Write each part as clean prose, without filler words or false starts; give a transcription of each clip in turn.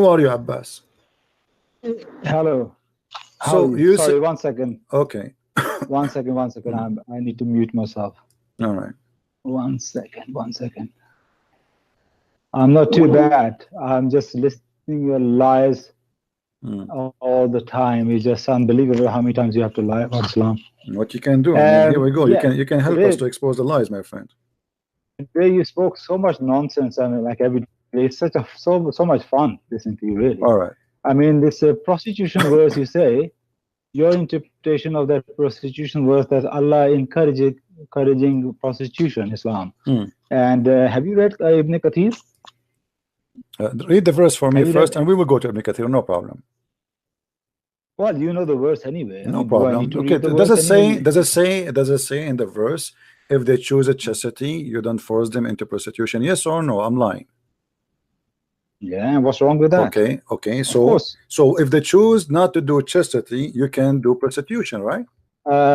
are you, Abbas? Hello. So you Sorry, 1 second. Okay. One second. I need to mute myself. All right. 1 second. I'm not too bad. I'm just listening to your lies all the time. It's just unbelievable how many times you have to lie about Islam. What you can do? I mean, here we go. Yeah, you can help us to expose the lies, my friend. Today you spoke so much nonsense. I mean, like every day, it's so much fun listening to you. Really. All right. I mean, this prostitution verse, you say, your interpretation of that prostitution verse, that Allah encouraging prostitution, Islam. And have you read Ibn Kathir? Read the verse for me first, and we will go to Ibn Kathir. No problem. Well, you know the verse anyway. No problem. Okay. Does it say in the verse, if they choose a chastity, you don't force them into prostitution? Yes or no? I'm lying. Yeah, what's wrong with that? Okay. So if they choose not to do chastity, you can do prostitution, right?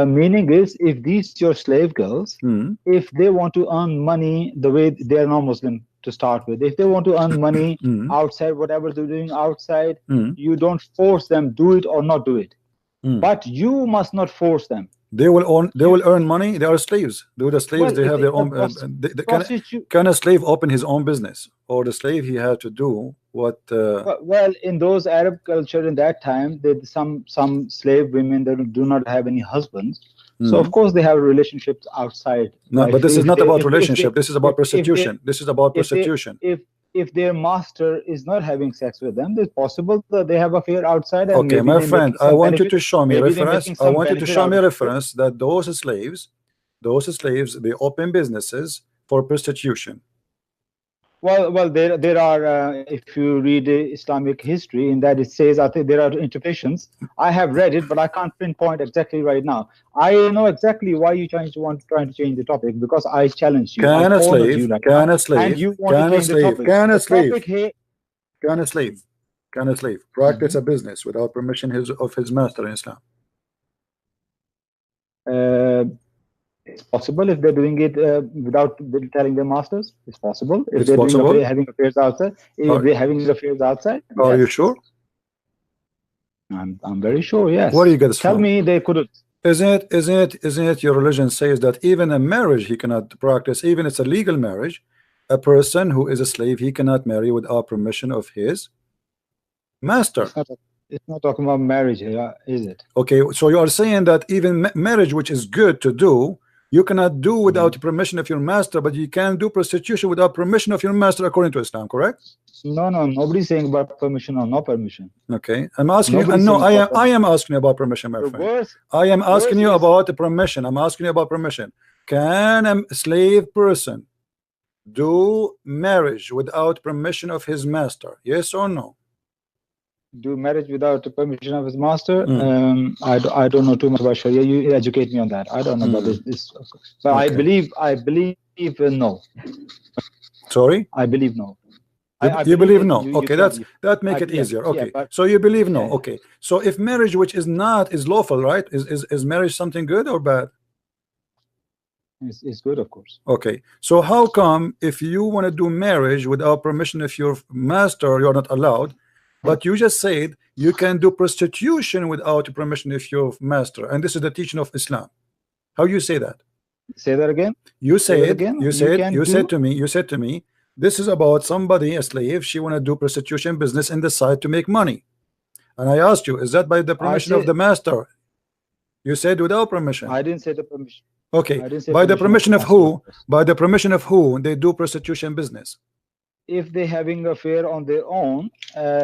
Meaning is, if these your slave girls, if they want to earn money the way they are non-Muslim to start with, if they want to earn money outside, whatever they're doing outside, you don't force them, do it or not do it. But you must not force them. They will earn money. They are slaves. The slaves, they have their own. Can a slave open his own business, or the slave he had to do what? Well, in those Arab culture in that time, some slave women, they do not have any husbands, so of course they have relationships outside. No, but this is not about relationship. This is about prostitution. This is about prostitution. If their master is not having sex with them, it's possible that they have affair outside. And okay, my friend, I want you to show me a reference. I want you to show me a reference that those slaves, they open businesses for prostitution. Well, there are. If you read Islamic history, in that it says, I think there are interpretations. I have read it, but I can't pinpoint exactly right now. I know exactly why you trying to change the topic, because I challenged you. Can a slave practice a business without permission of his master in Islam? It's possible if they're doing it without telling their masters. It's possible if they're having affairs outside. If they're having affairs outside. Are you sure? I'm very sure. Yes. Where do you get this Tell from? me they couldn't. Isn't it your religion says that even a marriage he cannot practice, even it's a legal marriage, a person who is a slave, he cannot marry without permission of his master. It's not talking about marriage here, is it? Okay, so you are saying that even marriage, which is good to do, you cannot do without permission of your master, but you can do prostitution without permission of your master according to Islam, correct? No, nobody's saying about permission or no permission. Okay, I'm asking you. No, I am asking you about permission, my friend. I am asking you about the permission. I'm asking you about permission. Can a slave person do marriage without permission of his master? Yes or no? Do marriage without the permission of his master? I don't know too much about Sharia. You educate me on that. I don't know about this. But okay. I believe no. Sorry? I believe no. You believe no? Okay, that make it easier. Okay, so you believe no. Okay, so if marriage, which is lawful, right? Is marriage something good or bad? It's good, of course. Okay, so how come if you want to do marriage without permission of your master, you're not allowed? But you just said you can do prostitution without permission of your master, and this is the teaching of Islam. How you say that? Say that again. You said to me, this is about somebody, a slave. She want to do prostitution business and decide to make money. And I asked you, is that by the permission of the master? You said without permission. I didn't say the permission. Okay, by the permission of who? By the permission of who they do prostitution business? If they're having an affair on their own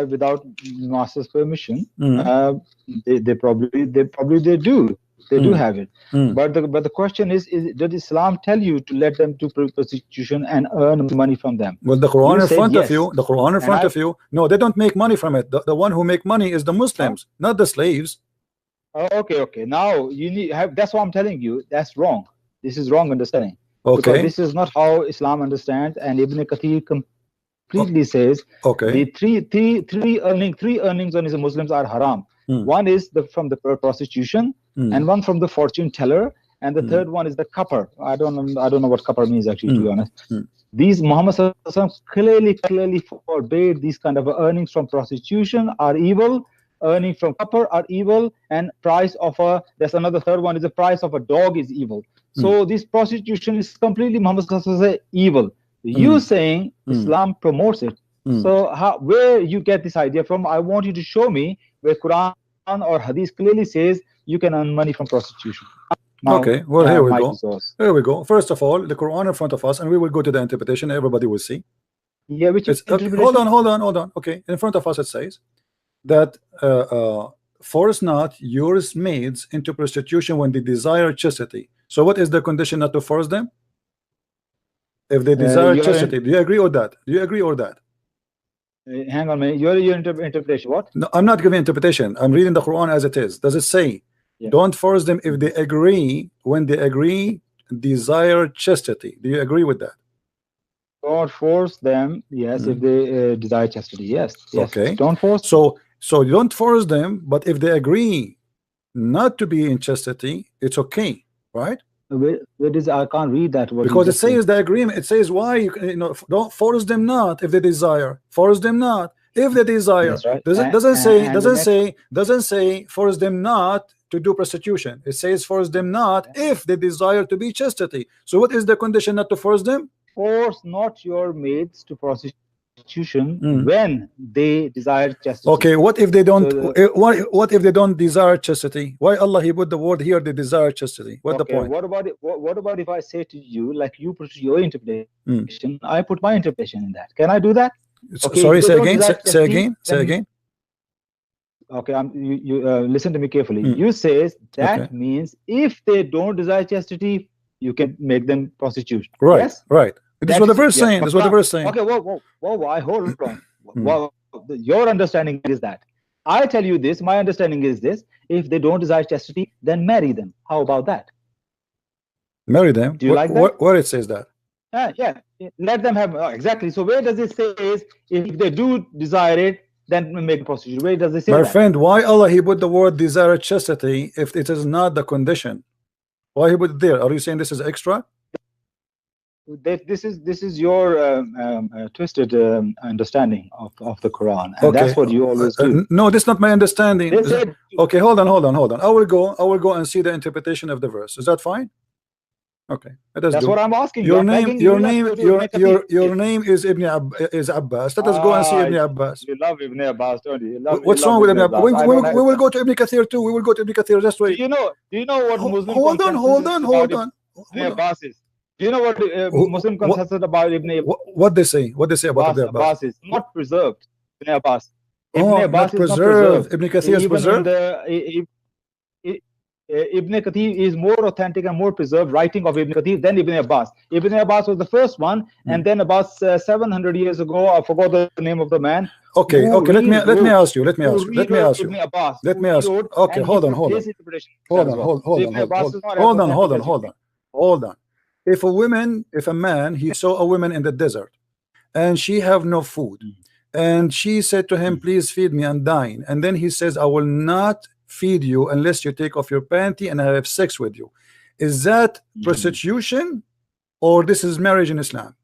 without master's permission, they probably do. They do have it. But the question is does Islam tell you to let them do prostitution and earn money from them? Well, the Quran in front of you, the Quran in front of you. No, they don't make money from it. The one who make money is the Muslims, not the slaves. Okay. Now you need that's what I'm telling you. That's wrong. This is wrong understanding. Okay. Because this is not how Islam understands, and Ibn Kathir completely says the three earnings on the Muslims are haram. One is from the prostitution, and one from the fortune teller, and the third one is the copper. I don't know what copper means actually, to be honest. These Muhammad clearly forbade these kind of earnings from prostitution are evil, earning from copper are evil, and price of a, there's another third one, is the price of a dog is evil. So this prostitution is completely Muhammad evil. You saying Islam promotes it. So where you get this idea from? I want you to show me where Quran or Hadith clearly says you can earn money from prostitution. Now, okay, well, here we go. Here we go. First of all, the Quran in front of us, and we will go to the interpretation. Everybody will see. Yeah, which is okay, hold on. Okay, in front of us it says that force not your maids into prostitution when they desire chastity. So what is the condition not to force them? If they desire chastity, do you agree or that? Do you agree or that? Hang on a minute. Your interpretation. What? No, I'm not giving interpretation. I'm reading the Quran as it is. Does it say? Yeah. Don't force them if they agree. When they agree, desire chastity. Do you agree with that? Don't force them. Yes, if they desire chastity. Yes. Okay. Don't force. So you don't force them, but if they agree not to be in chastity, it's okay, right? Where is, I can't read that word. Because it says the agreement. It says why you know, don't force them not if they desire. Force them not if they desire. That's right. Doesn't say force them not to do prostitution. It says force them not if they desire to be chastity. So what is the condition not to force them? Force not your maids to prostitution when they desire chastity. Okay, what if they don't? What if they don't desire chastity? Why Allah He put the word here? They desire chastity. What's the point? What about if I say to you, like you put your interpretation, I put my interpretation in that? Can I do that? Okay, sorry, say again. Say again. Okay, you listen to me carefully. You says that means if they don't desire chastity, you can make them prostitute. Right. Yes? Right. This is what the verse saying. This is what the verse saying. Okay, whoa, hold on. Well, your understanding is that. I tell you this, my understanding is this: if they don't desire chastity, then marry them. How about that? Marry them? Do you like that? Where it says that? Yeah. Let them have exactly. So where does it say is if they do desire it, then make prostitute? Where does it say My that? friend, why Allah He put the word desire chastity if it is not the condition? Why He put it there? Are you saying this is extra? This is your twisted understanding of the Quran, and that's what you always do. No, this is not my understanding. Okay, hold on. I will go and see the interpretation of the verse. Is that fine? Okay, that's what I'm asking. Your name is is Abbas. Let us go and see Ibn Abbas. You love Ibn Abbas, don't you? What's wrong with Ibn Abbas? We will go to Ibn Kathir too. We will go to Ibn Kathir. Just wait. Do you know what Muslim? Hold on. Ibn Abbas is. Do you know what Muslim consensus about Ibn Abbas? What they say? What they say about Ibn Abbas? Is not preserved. Ibn Abbas. Not preserved. Ibn Kathir is preserved. Ibn Kathir is more authentic and more preserved writing of Ibn Kathir than Ibn Abbas. Ibn Abbas was the first one, and then about 700 years ago, I forgot the name of the man. Okay. Let me ask you. Okay, hold on. If a man, he saw a woman in the desert, and she have no food, and she said to him, "Please feed me, I'm dying," and then he says, "I will not feed you unless you take off your panty and I have sex with you." Is that prostitution, or this is marriage in Islam?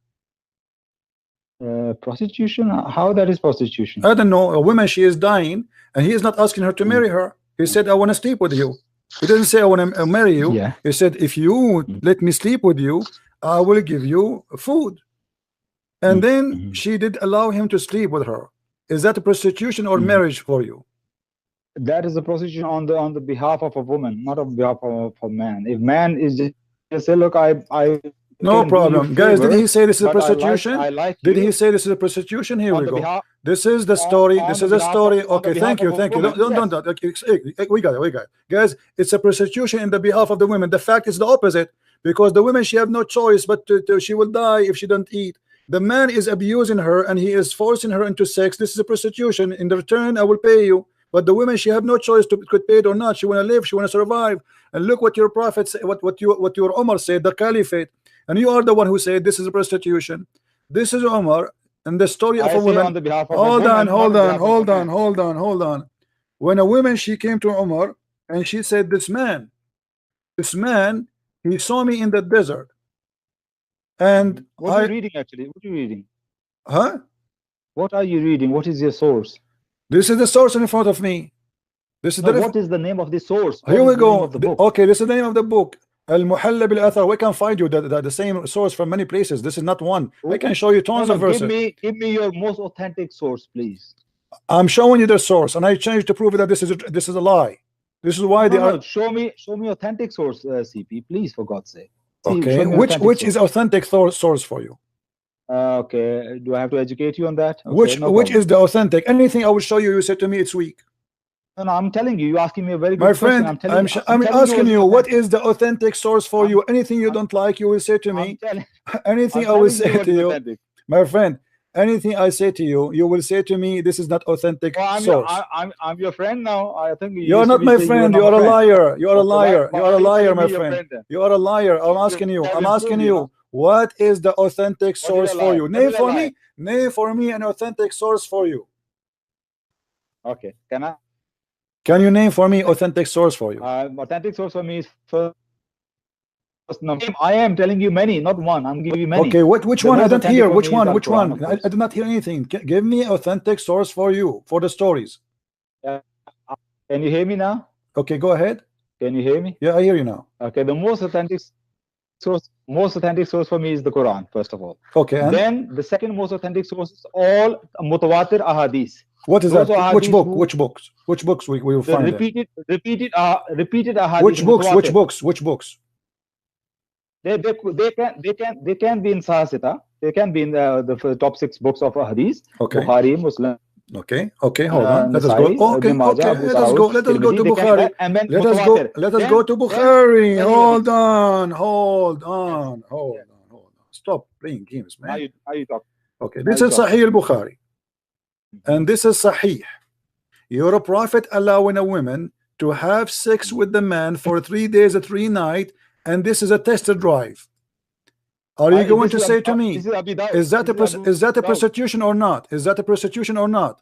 Prostitution? How that is prostitution? I don't know. A woman, she is dying, and he is not asking her to marry her. He said, "I want to sleep with you." He didn't say, "I want to marry you." Yeah. He said, "If you let me sleep with you, I will give you food." And then she did allow him to sleep with her. Is that a prostitution or marriage for you? That is a prostitution on the behalf of a woman, not on behalf of a man. If man is just say, "Look, I no problem, guys." Did he say this is a prostitution? Did he say this is a prostitution? Here we go. This is the story. This is a story. Okay, thank you. Don't. Okay, we got it. Guys, it's a prostitution in the behalf of the women. The fact is the opposite, because the women, she have no choice but she will die if she don't eat. The man is abusing her and he is forcing her into sex. This is a prostitution. In the return, I will pay you. But the women, she have no choice to get paid or not. She want to live. She want to survive. And look what your prophet said, what your Umar said, the caliphate. And you are the one who said this is a prostitution. This is Umar and the story of a woman. Hold on. When a woman, she came to Umar and she said, this man, he saw me in the desert, And what are you reading actually? What are you reading? Huh? What are you reading? What is your source? This is the source in front of me. This is what is the name of the source? What Here we go. Book? Okay, this is the name of the book. Al-Muhalla bil-Athar. We can find you the same source from many places. This is not one. I can show you tons of verses. Give me your most authentic source, please. I'm showing you the source, and I changed to prove that this is a lie. This is why they are. Show me authentic source, CP, please, for God's sake. Okay, which is authentic source for you? Okay, do I have to educate you on that? Okay, which is the authentic? Anything I will show you, you say to me it's weak. No, I'm telling you, you're asking me a very good question. My friend, I'm asking you, what is the authentic source for you? Anything you don't like, you will say to me. Anything I will say to you, my friend, anything I say to you, you will say to me, this is not authentic source. I'm your friend now. I think you're not my friend. You are a liar. You are a liar. You are a liar, my friend. You are a liar. I'm asking you. I'm asking you. What is the authentic source for you? Name for me. Name for me an authentic source for you. Okay. Can you name for me authentic source for you? Authentic source for me is first. I am telling you many, not one. I'm giving you many. Okay, which one? I don't hear. Which one? Which one? I did not hear anything. Give me authentic source for you for the stories. Can you hear me now? Okay, go ahead. Can you hear me? Yeah, I hear you now. Okay, the most authentic source for me is the Quran, first of all. Okay. And then the second most authentic source is all mutawatir ahadith. What is that? Which book? Which books? Which books we will find? Repeated ahadith. Which books? Which books? Which books? They can be in Sahasita. They can be in the top 6 books of hadith. Okay. Bukhari, Muslim. Okay. Okay. Hold on. Let us go. Okay. Okay. Let us go. Let us go to Bukhari. Let us go. Let us go to Bukhari. Hold on. Hold on. Hold on. Hold on. Stop playing games, man. How you talk? Okay. This is Sahih al-Bukhari, and this is Sahih. Your prophet allowing a woman to have sex with the man for 3 days and 3 nights. And this is a test drive. Are you going to say to me, is that a prostitution or not? Is that a prostitution or not?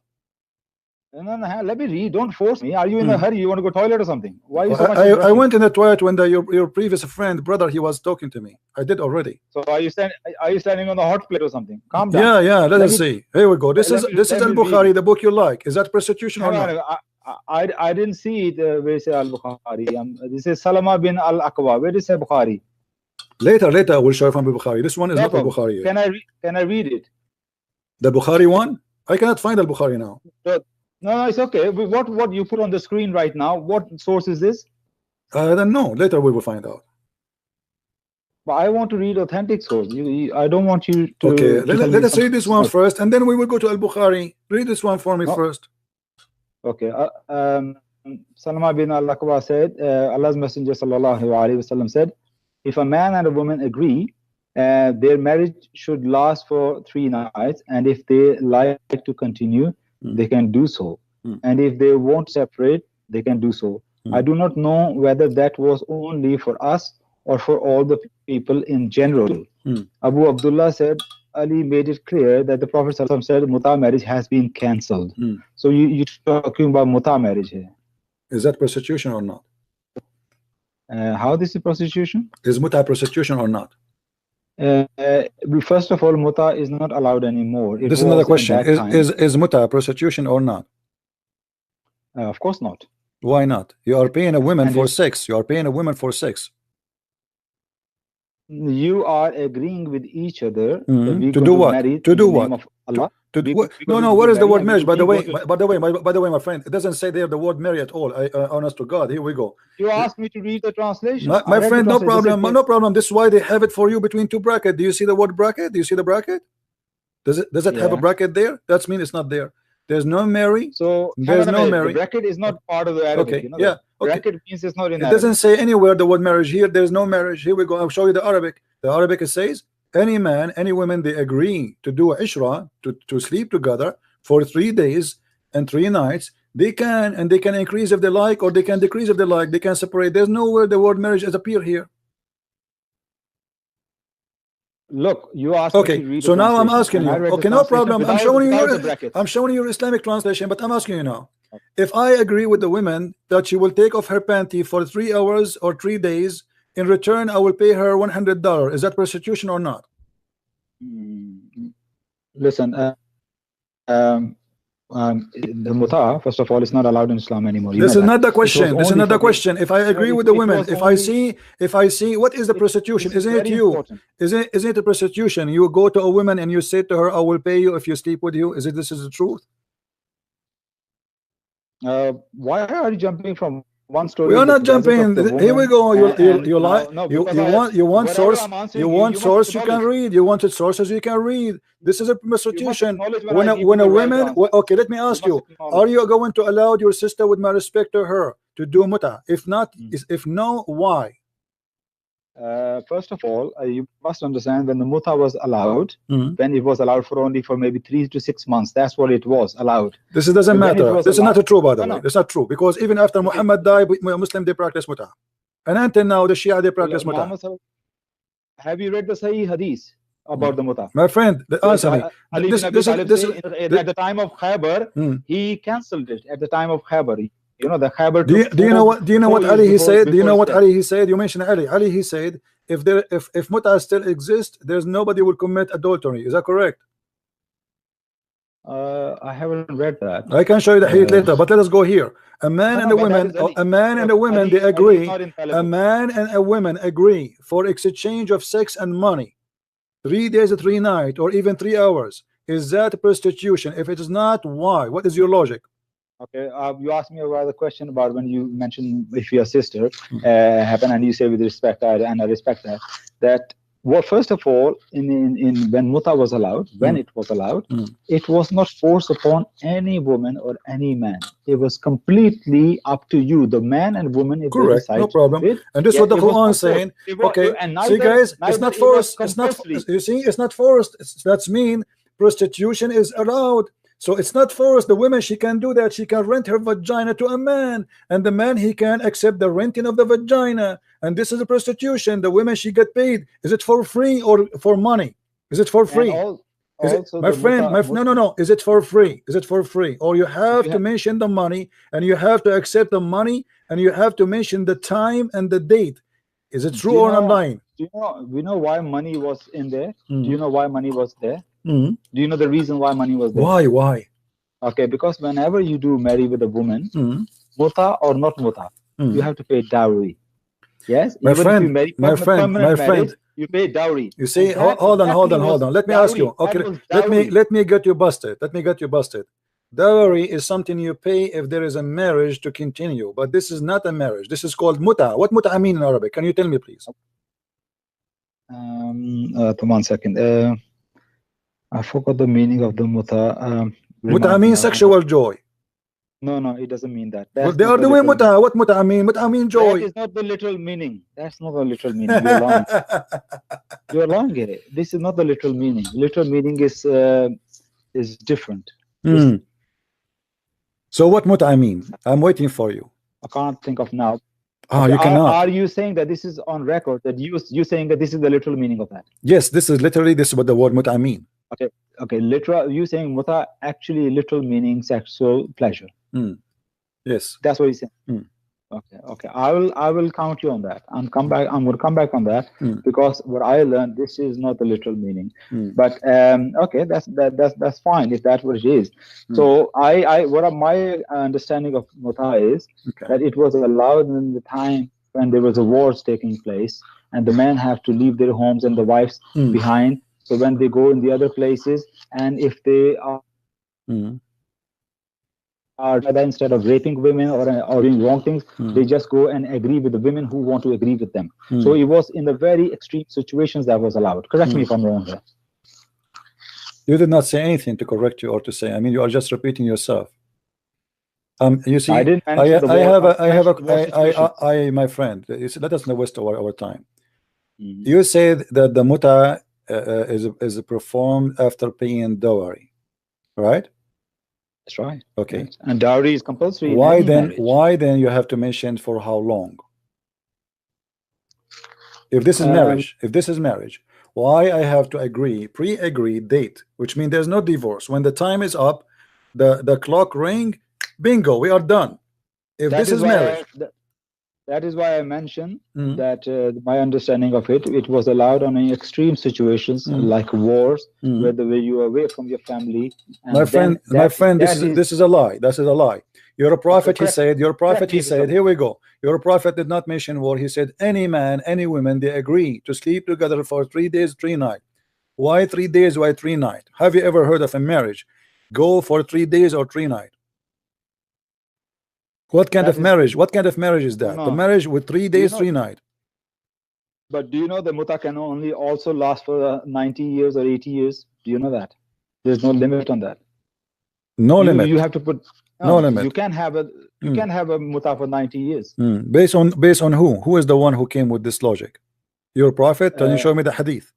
No, let me read. Don't force me. Are you in a hurry? You want to go toilet or something? Why are you so much I went in the toilet when your previous friend, brother, he was talking to me. I did already. So are you standing on the hot plate or something? Calm down. Yeah. Let us see. Here we go. This is Al-Bukhari, the book you like. Is that prostitution or not? I didn't see it where it says Al-Bukhari. This is Salama bin Al-Aqwa. Where does it say Bukhari? Later I will show you from Bukhari. This one is not Al-Bukhari. Can I read it? The Bukhari one? I cannot find Al-Bukhari now. No, it's okay. What you put on the screen right now, what source is this? I don't know. Later we will find out. But I want to read authentic source. I don't want you to... Okay, let us read this one first, and then we will go to Al-Bukhari. Read this one for me first. Okay. Salama bin al-Aqwa said, Allah's Messenger sallallahu alaihi wasallam said, if a man and a woman agree, their marriage should last for 3 nights, and if they like to continue, they can do so. And if they won't separate, they can do so. I do not know whether that was only for us or for all the people in general. Abu Abdullah said, Ali made it clear that the Prophet ﷺ said mut'a marriage has been cancelled. So you're talking about mut'a marriage here. Is that prostitution or not? How this is prostitution? Is mut'a prostitution or not? First of all, mut'a is not allowed anymore. This is another question. Is mut'a prostitution or not? Of course not. Why not? You are paying a woman for sex. You are paying a woman for sex. You are agreeing with each other to do what? To do what? No. What is the word marriage? By the way, my friend, it doesn't say there the word marry at all. Honest to God, here we go. You asked me to read the translation. My friend, no problem. No problem. This is why they have it for you between 2 brackets. Do you see the word bracket? Do you see the bracket? Does it have a bracket there? That means it's not there. There's no marry. So there's no marry. The bracket is not part of the Arabic. Okay. You know, Yeah. Bracket means it's not in It Arabic. doesn't say anywhere the word marriage here. There's no marriage. Here we go. I'll show you the Arabic. The Arabic, it says any man, any woman, they agree to do a ishra, to sleep together for 3 days and 3 nights. They can increase if they like, or they can decrease if they like. They can separate. There's nowhere the word marriage has appeared here. Look, you asked okay, me to read so now I'm translation, asking you. Okay, no problem. I'm showing you your Islamic translation, but I'm asking you now. If I agree with the woman that she will take off her panty for 3 hours or 3 days, in return I will pay her $100. Is that prostitution or not? Listen, the mut'a, first of all, is not allowed in Islam anymore. This is not the question. This is not the question. If I agree with the women, if I see, what is the prostitution? Isn't it you? Isn't it a prostitution? You go to a woman and you say to her, "I will pay you if you sleep with you." This is the truth? Why are you jumping from one story? We are not jumping. Here we go. You lie. You want source. You want source. You can read. You wanted sources. You can read. This is a prostitution. When a woman. Okay, let me ask you. Are you going to allow your sister, with my respect to her, to do mut'a? If not, if no, why? First of all, you must understand, when the mut'a was allowed, when it was allowed for only for maybe 3 to 6 months, that's what it was allowed. This doesn't matter. This is not true, by the way. That's not true, because even after Muhammad died, Muslim they practice mut'a, and until now the Shia they practice mut'a. Have you read the Sahih Hadith about the mut'a? My friend, answer me. At the time of Khaybar, he cancelled it. At the time of Khaybar. You know, the Khabar. Do you know what Ali he said? Do you know what Ali he said? You mentioned Ali. Ali he said, if mut'a still exists, there's nobody will commit adultery. Is that correct? I haven't read that. I can show you the hadith later, but let us go here. A man and a woman, they agree. A man and a woman agree for exchange of sex and money, 3 days, 3 nights, or even 3 hours. Is that prostitution? If it is not, why? What is your logic? Okay, you asked me about the question about when you mentioned if your sister happened, and you say with respect, and I respect that. That, well, first of all, in when mut'a was allowed, when it was allowed, it was not forced upon any woman or any man. It was completely up to you, the man and woman. If correct, no problem. And this is what the Quran is saying. Okay, see, guys, it's not forced. It's not. You see, it's not forced. That's mean prostitution is allowed. So it's not forced. The woman, she can do that. She can rent her vagina to a man, and the man, he can accept the renting of the vagina. And this is a prostitution. The women, she get paid. Is it for free or for money? Is it for free? My friend, no. Is it for free? Is it for free? Or you have to mention the money, and you have to accept the money, and you have to mention the time and the date. Is it true or I'm lying? Do you know why money was in there? Do you know why money was there? Do you know the reason why money was there? Why? Okay, because whenever you do marry with a woman, mut'a or not mut'a, you have to pay dowry. Yes, my friend, you pay dowry. You see, hold on. Let me ask you. Okay, let me get you busted. Dowry is something you pay if there is a marriage to continue, but this is not a marriage. This is called mut'a. What mut'a mean in Arabic? Can you tell me, please? 1 second. I forgot the meaning of the mut'a. Mut'a means sexual joy. No, it doesn't mean that. Well, they are doing mut'a. What mut'a mean? Mut'a mean joy. That is not the literal meaning. That's not the literal meaning. You're lying. You're lying here. This is not the literal meaning. Literal meaning is different. So what mut'a mean? I'm waiting for you. I can't think of now. You cannot. Are you saying that this is on record, that you saying that this is the literal meaning of that? Yes, this is what the word mut'a mean. Okay, literal. You saying mut'a actually literal meaning sexual pleasure? Yes, that's what he's saying. Okay. I will count you on that. I'm going to come back on that because what I learned, this is not the literal meaning. But okay, that's fine if that's what it is. So my understanding of mut'a is that it was allowed in the time when there was a wars taking place, and the men have to leave their homes and the wives behind. So when they go in the other places, and if they are instead of raping women or doing wrong things, they just go and agree with the women who want to agree with them. So it was in the very extreme situations that was allowed. Correct me if I'm wrong here. You did not say anything to correct you or to say. I mean, you are just repeating yourself. You see, my friend, let us not waste our time. You said that the mut'a is performed after paying dowry, right? That's right. Okay. Yes. And dowry is compulsory. Why then you have to mention for how long? If this is marriage, why I have to pre-agree date, which means there's no divorce. When the time is up, the clock ring, bingo, we are done. If this is marriage, That is why I mentioned that my understanding of it, it was allowed on extreme situations like wars, where you are away from your family. And my friend, this is a lie. This is a lie. You're a prophet, he said. Your prophet, he said. Here we go. Your prophet did not mention war. He said, any man, any woman, they agree to sleep together for 3 days, 3 nights. Why 3 days? Why 3 nights? Have you ever heard of a marriage go for 3 days or 3 nights? What kind of marriage? What kind of marriage is that? The marriage with 3 days, 3 nights. But do you know the mut'a can only also last for 90 years or 80 years? Do you know that? There's no limit on that. No limit. You have to put no limit. You can have a mut'a for 90 years. Based on who? Who is the one who came with this logic? Your prophet? Can you show me the hadith?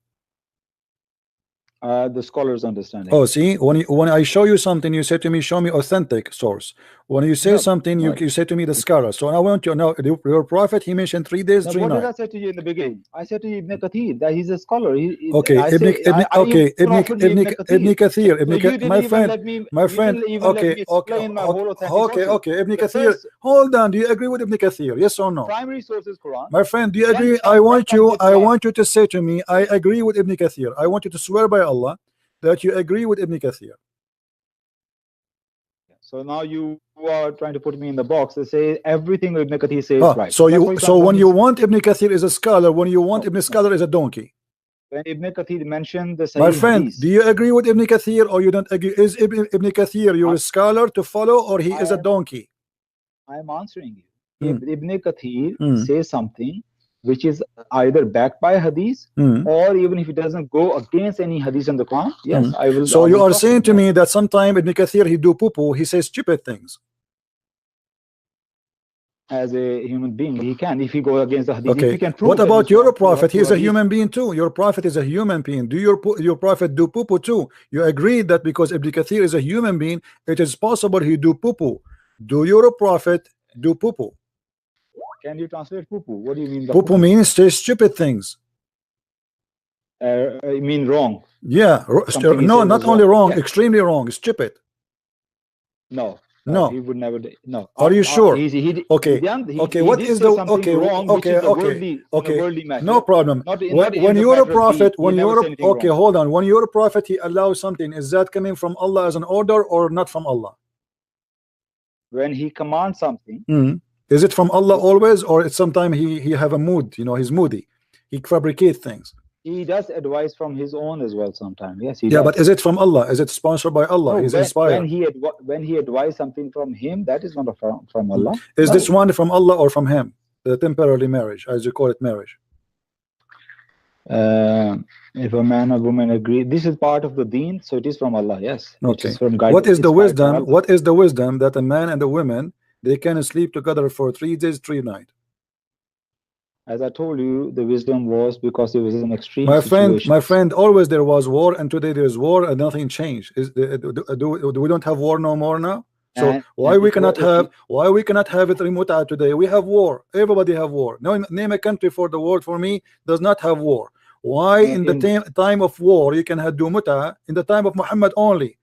The scholar's understanding. Oh, see, when I show you something, you say to me, show me authentic source. When you say something, you say to me the scholar. So I want you know your prophet. He mentioned 3 days, 3 nights. What did I say to you in the beginning? I said to you Ibn Kathir that he's a scholar. Okay, Ibn Kathir, my friend. Okay, Ibn Kathir. Hold on. Do you agree with Ibn Kathir? Yes or no? Primary source is Quran. My friend, do you agree? I want you to say to me, I agree with Ibn Kathir. I want you to swear by Allah that you agree with Ibn Kathir. So now you are trying to put me in the box. They say everything Ibn Kathir says right. So when you want Ibn Kathir is a scholar, when you want Ibn Scholar is a donkey. When Ibn Kathir mentioned the my friend, do you agree with Ibn Kathir or you don't agree? Is Ibn Kathir your scholar to follow, or he is a donkey? I am answering you. If Ibn Kathir says something which is either backed by hadith, or even if it doesn't go against any hadith in the Quran, yes, I will. So you are saying to me that sometime Ibn Kathir, he do poo-poo, he says stupid things. As a human being, he can, if he go against the hadith. Okay. If he can prove what about your prophet? He is a human being too. Your prophet is a human being. Do your prophet do poo-poo too? You agree that because Ibn Kathir is a human being, it is possible he do poo-poo. Do your prophet do poo-poo? Can you translate poo-poo? What do you mean? Poo-poo means say stupid things. I mean wrong. Yeah. No, not only wrong, extremely wrong. Stupid. No. No, he would never. No. Are you sure? Okay. What is the okay? Wrong, Okay. No problem. When you're a prophet, hold on. When you're a prophet, he allows something. Is that coming from Allah as an order or not from Allah? When he commands something. Is it from Allah always, or it's sometimes he have a mood? You know, he's moody. He fabricates things. He does advice from his own as well sometimes. Yes, he does. But is it from Allah? Is it sponsored by Allah? He's inspired. When he advised something from him, that is not from Allah. Is this one from Allah or from him? The temporary marriage, as you call it, marriage. If a man or woman agree, this is part of the deen, so it is from Allah. Yes. Okay. What is the wisdom? What is the wisdom that a man and a woman they can sleep together for 3 days, 3 nights? As I told you, the wisdom was because it was an extreme situation. My friend, always there was war, and today there is war, and nothing changed. Do we don't have war no more now? So why we cannot have it mut'a today? We have war. Everybody have war. No, name a country for the world for me does not have war. Why in the time of war you can do mut'a in the time of Muhammad only?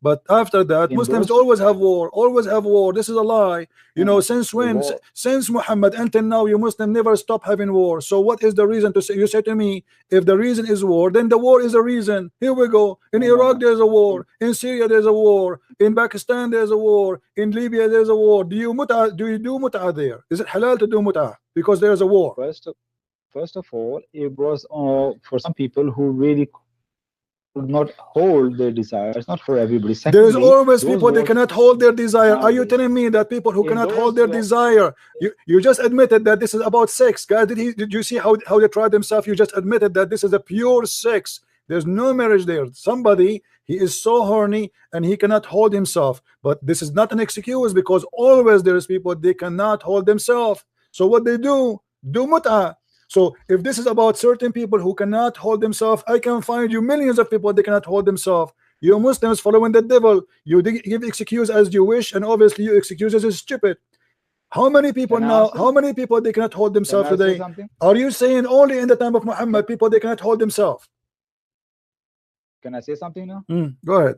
But after that, Muslims always have war, always have war. This is a lie. You know, since when? Since Muhammad until now, you Muslim never stop having war. So what is the reason to say? You say to me, if the reason is war, then the war is a reason. Here we go. In Iraq there's a war. In Syria there's a war. In Pakistan there's a war. In Libya there's a war. Do you do mut'a there? Is it halal to do mut'a because there's a war? First of all, it was for some people who really could not hold their desire. It's not for everybody. There is always people they cannot hold their desire. Are you telling me that people who cannot hold their desire? You just admitted that this is about sex, guys. Did you see how they tried themselves? You just admitted that this is a pure sex. There's no marriage there. Somebody, he is so horny and he cannot hold himself. But this is not an excuse, because always there is people they cannot hold themselves. So what they do mut'a. So if this is about certain people who cannot hold themselves, I can find you millions of people they cannot hold themselves. You Muslims following the devil. You give excuse as you wish, and obviously your excuses is stupid. How many people now? How many people they cannot hold themselves today? Are you saying only in the time of Muhammad people they cannot hold themselves? Can I say something now? Go ahead.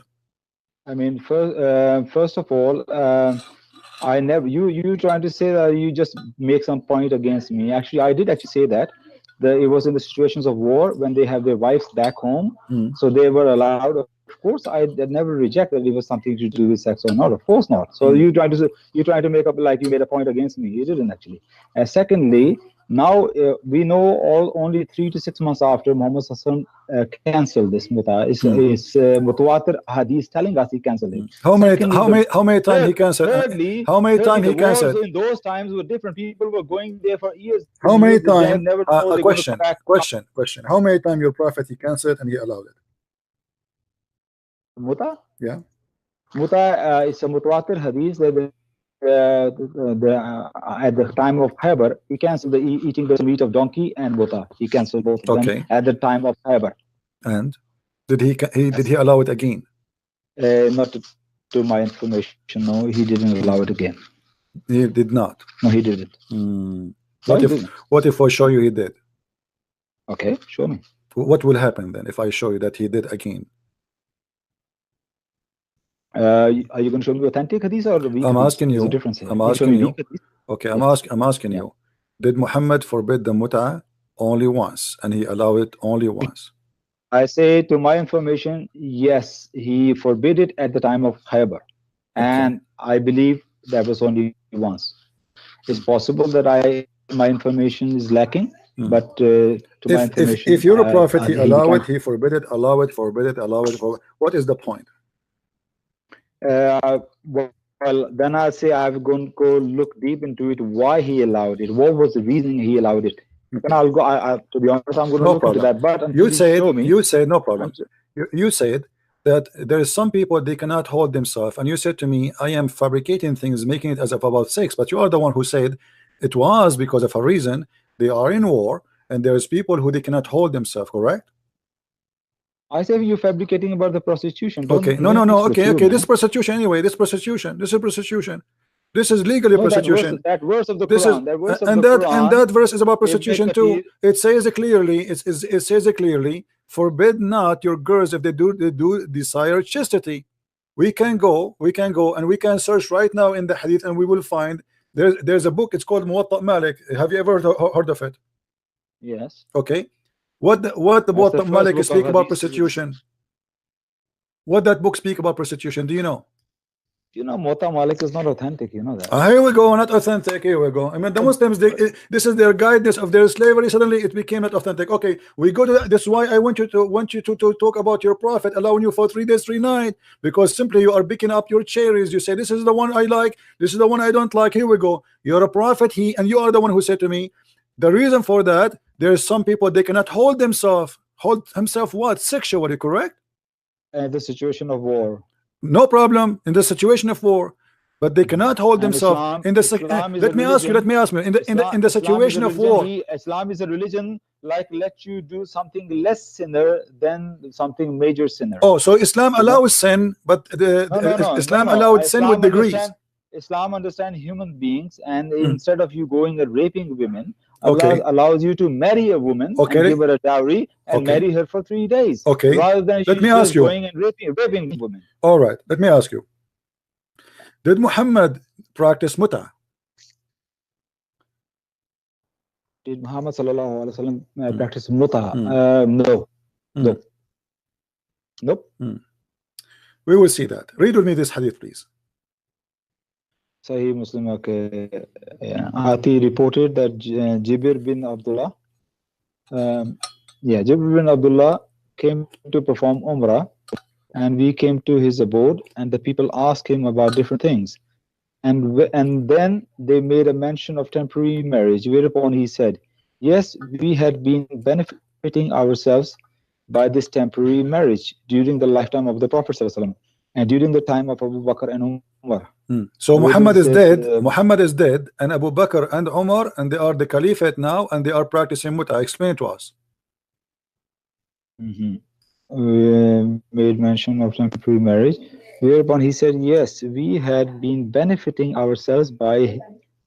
I mean, first of all, I never. You trying to say that you just make some point against me? Actually, I did actually say that. It was in the situations of war when they have their wives back home, so they were allowed. Of course, I never rejected it was something to do with sex or not. Of course not. So you trying to make up like you made a point against me. You didn't actually. And secondly, now we know only 3 to 6 months after Muhammad cancelled this mut'a. It's mutawatir hadith telling us he cancelled it. How many times he cancelled? How many times he cancelled? In those times, where different people were going there for years. How many times? Question. How many times your prophet he cancelled and he allowed it? Mut'a? Yeah. Mut'a is a mutawatir hadith that at the time of Khaybar, he cancelled the eating the meat of donkey and mut'a. He cancelled both of them at the time of Khaybar. And did he allow it again? Not to my information. No, he didn't allow it again. He did not. No, he didn't. What if I show you he did? Okay, show me. What will happen then if I show you that he did again? Are you going to show me authentic hadith or weak? I'm asking you. I'm asking you. Okay, I'm asking you. Did Muhammad forbid the mut'a only once and he allowed it only once? I say, to my information, yes, he forbid it at the time of Khaybar, and I believe that was only once. It's possible that my information is lacking, but to my information, if you're a prophet, he allow it, he forbid it, allow it, forbid it, allow it. What is the point? Well, then I'll say I'm going to go look deep into it. Why he allowed it? What was the reason he allowed it? Then I'll go. To be honest, I'm going to look into that. But you said no problem. You said that there is some people they cannot hold themselves, and you said to me, I am fabricating things, making it as if about sex. But you are the one who said it was because of a reason. They are in war, and there's people who they cannot hold themselves. Correct? I say you're fabricating about the prostitution. Okay, no. Okay. This is prostitution anyway. This is prostitution. This is legally prostitution. That verse of the Quran. That verse is about prostitution too. It says it clearly. It says it clearly. Forbid not your girls if they do desire chastity. We can go and we can search right now in the hadith and we will find there's a book. It's called Muwatta Malik. Have you ever heard of it? Yes. Okay. What the Muwatta Malik speak about prostitution? What that book speak about prostitution? Do you know? You know, Muwatta Malik is not authentic. You know that. Here we go, not authentic. Here we go. I mean, the Muslims, this is their guidance of their slavery. Suddenly, it became not authentic. Okay, we go to that. That's why I want you to talk about your prophet allowing you for 3 days, 3 nights, because simply you are picking up your cherries. You say, this is the one I like. This is the one I don't like. Here we go. You're a prophet, and you are the one who said to me, the reason for that, there's some people they cannot hold themselves. Hold himself what? Sexually, correct? The situation of war. No problem in the situation of war, but they cannot hold themselves in the. Let me ask you. In the situation of war. Islam is a religion like let you do something less sinner than something major sinner. Oh, so Islam allows sin, but Islam allowed sin with degrees. Islam understands human beings, and instead of you going and raping women, allows you to marry a woman and give her a dowry and marry her for 3 days. Okay. Rather than going and raping women. All right. Let me ask you. Did Muhammad practice mut'a? Did Muhammad sallallahu alaihi wasallam practice mut'a? No. Nope. We will see that. Read with me this hadith, please. Sahih Muslim. Okay. Ati reported that Jibir bin Abdullah, Jibir bin Abdullah came to perform Umrah, and we came to his abode, and the people asked him about different things, and then they made a mention of temporary marriage, whereupon he said, yes, we had been benefiting ourselves by this temporary marriage during the lifetime of the Prophet ﷺ, and during the time of Abu Bakr and Umar. So Muhammad is dead. Muhammad is dead, and Abu Bakr and Umar, and they are the caliphate now, and they are practicing mut'a. Explain it to us. We made mention of temporary marriage, whereupon he said, yes, we had been benefiting ourselves by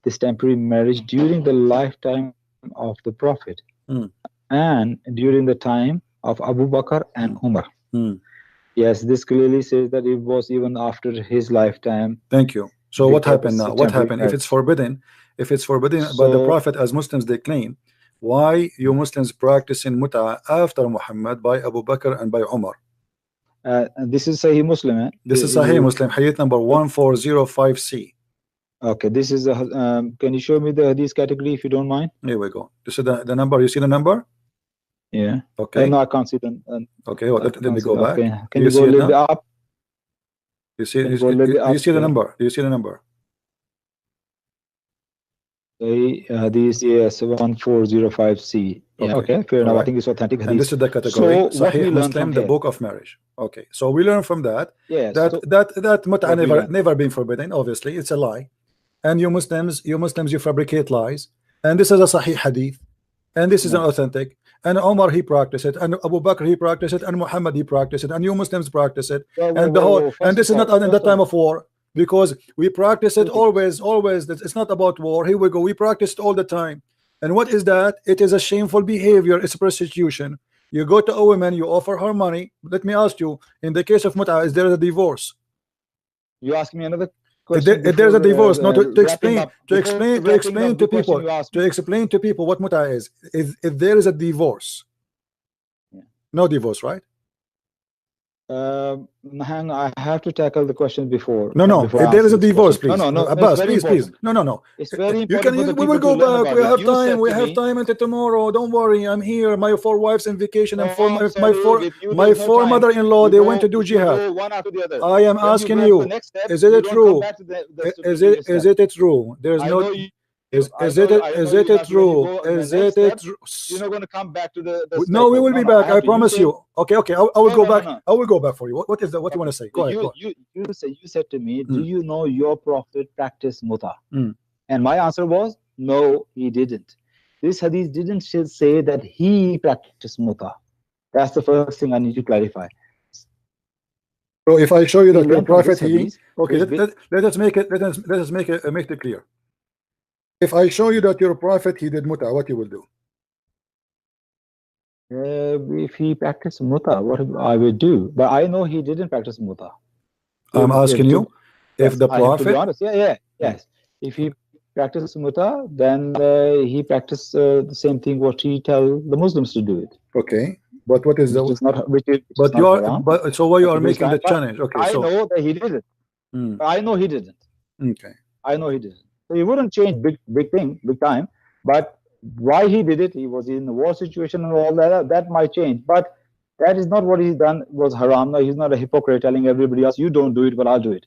this temporary marriage during the lifetime of the Prophet and during the time of Abu Bakr and Umar. Yes, this clearly says that it was even after his lifetime. Thank you. So what happened now? What happened if it's forbidden? If it's forbidden by the Prophet, as Muslims they claim, why you Muslims practicing mut'a after Muhammad by Abu Bakr and by Umar? This is Sahih Muslim. This is Sahih Muslim, hadith number 1405C. Okay, this is can you show me the hadith category if you don't mind? Here we go. This is the number. You see the number? Yeah. Okay. No, I can't see them. Okay, well, let me go back. Okay. Can you go a little bit up? You see, you see the number? Do you see the number? This is 1405C. Yeah, okay, fair enough. I think it's authentic hadith. And this is the category. So Sahih Muslim, the book of marriage. Okay, so we learn from that that mut'a never been forbidden. Obviously, it's a lie, and you Muslims you fabricate lies. And this is a Sahih hadith, and this is an authentic. And Omar he practiced it, and Abu Bakr he practiced it, and Muhammad he practiced it, and you Muslims practice it, and the whole. And this is not in the time of war, because we practice it always. It's not about war. Here we go. We practice it all the time. And what is that? It is a shameful behavior. It's prostitution. You go to a woman, you offer her money. Let me ask you, in the case of mut'a, is there a divorce? You ask me another question. There's a divorce. No, to explain to people what mut'a is. If there is a divorce, no divorce, right? Hang on, I have to tackle the question before. No. If there is a divorce, please. No. Abbas, please. No. It's very important. We will go back. We have time. We have time until tomorrow. Don't worry. I'm here. My 4 wives on vacation, and my four mother-in-law. They went to do jihad. One after the other. I am asking you. Is it true? Is it true? There is no. Is it true? You're not going to come back to the no, we will be back. I promise you. Okay. I will go back. I will go back for you. What is that? What you want to say? Go ahead. You said to me, do you know your prophet practiced mut'a? And my answer was no, he didn't. This hadith didn't say that he practiced mut'a. That's the first thing I need to clarify. So if I show you that your prophet let us make it clear. If I show you that your prophet he did mut'a, what you will do? If he practiced mut'a, what I would do? But I know he didn't practice mut'a. I'm asking you, if the prophet. To be honest, yes. If he practiced mut'a, then he practiced the same thing what he tell the Muslims to do it. Okay, but what is the? So why you are making the challenge? Okay, I know that he didn't. I know he didn't. Okay, I know he didn't. So he wouldn't change big time, but why he did it, he was in a war situation and all that might change, but that is not what he's done was haram. No, he's not a hypocrite telling everybody else you don't do it but I'll do it.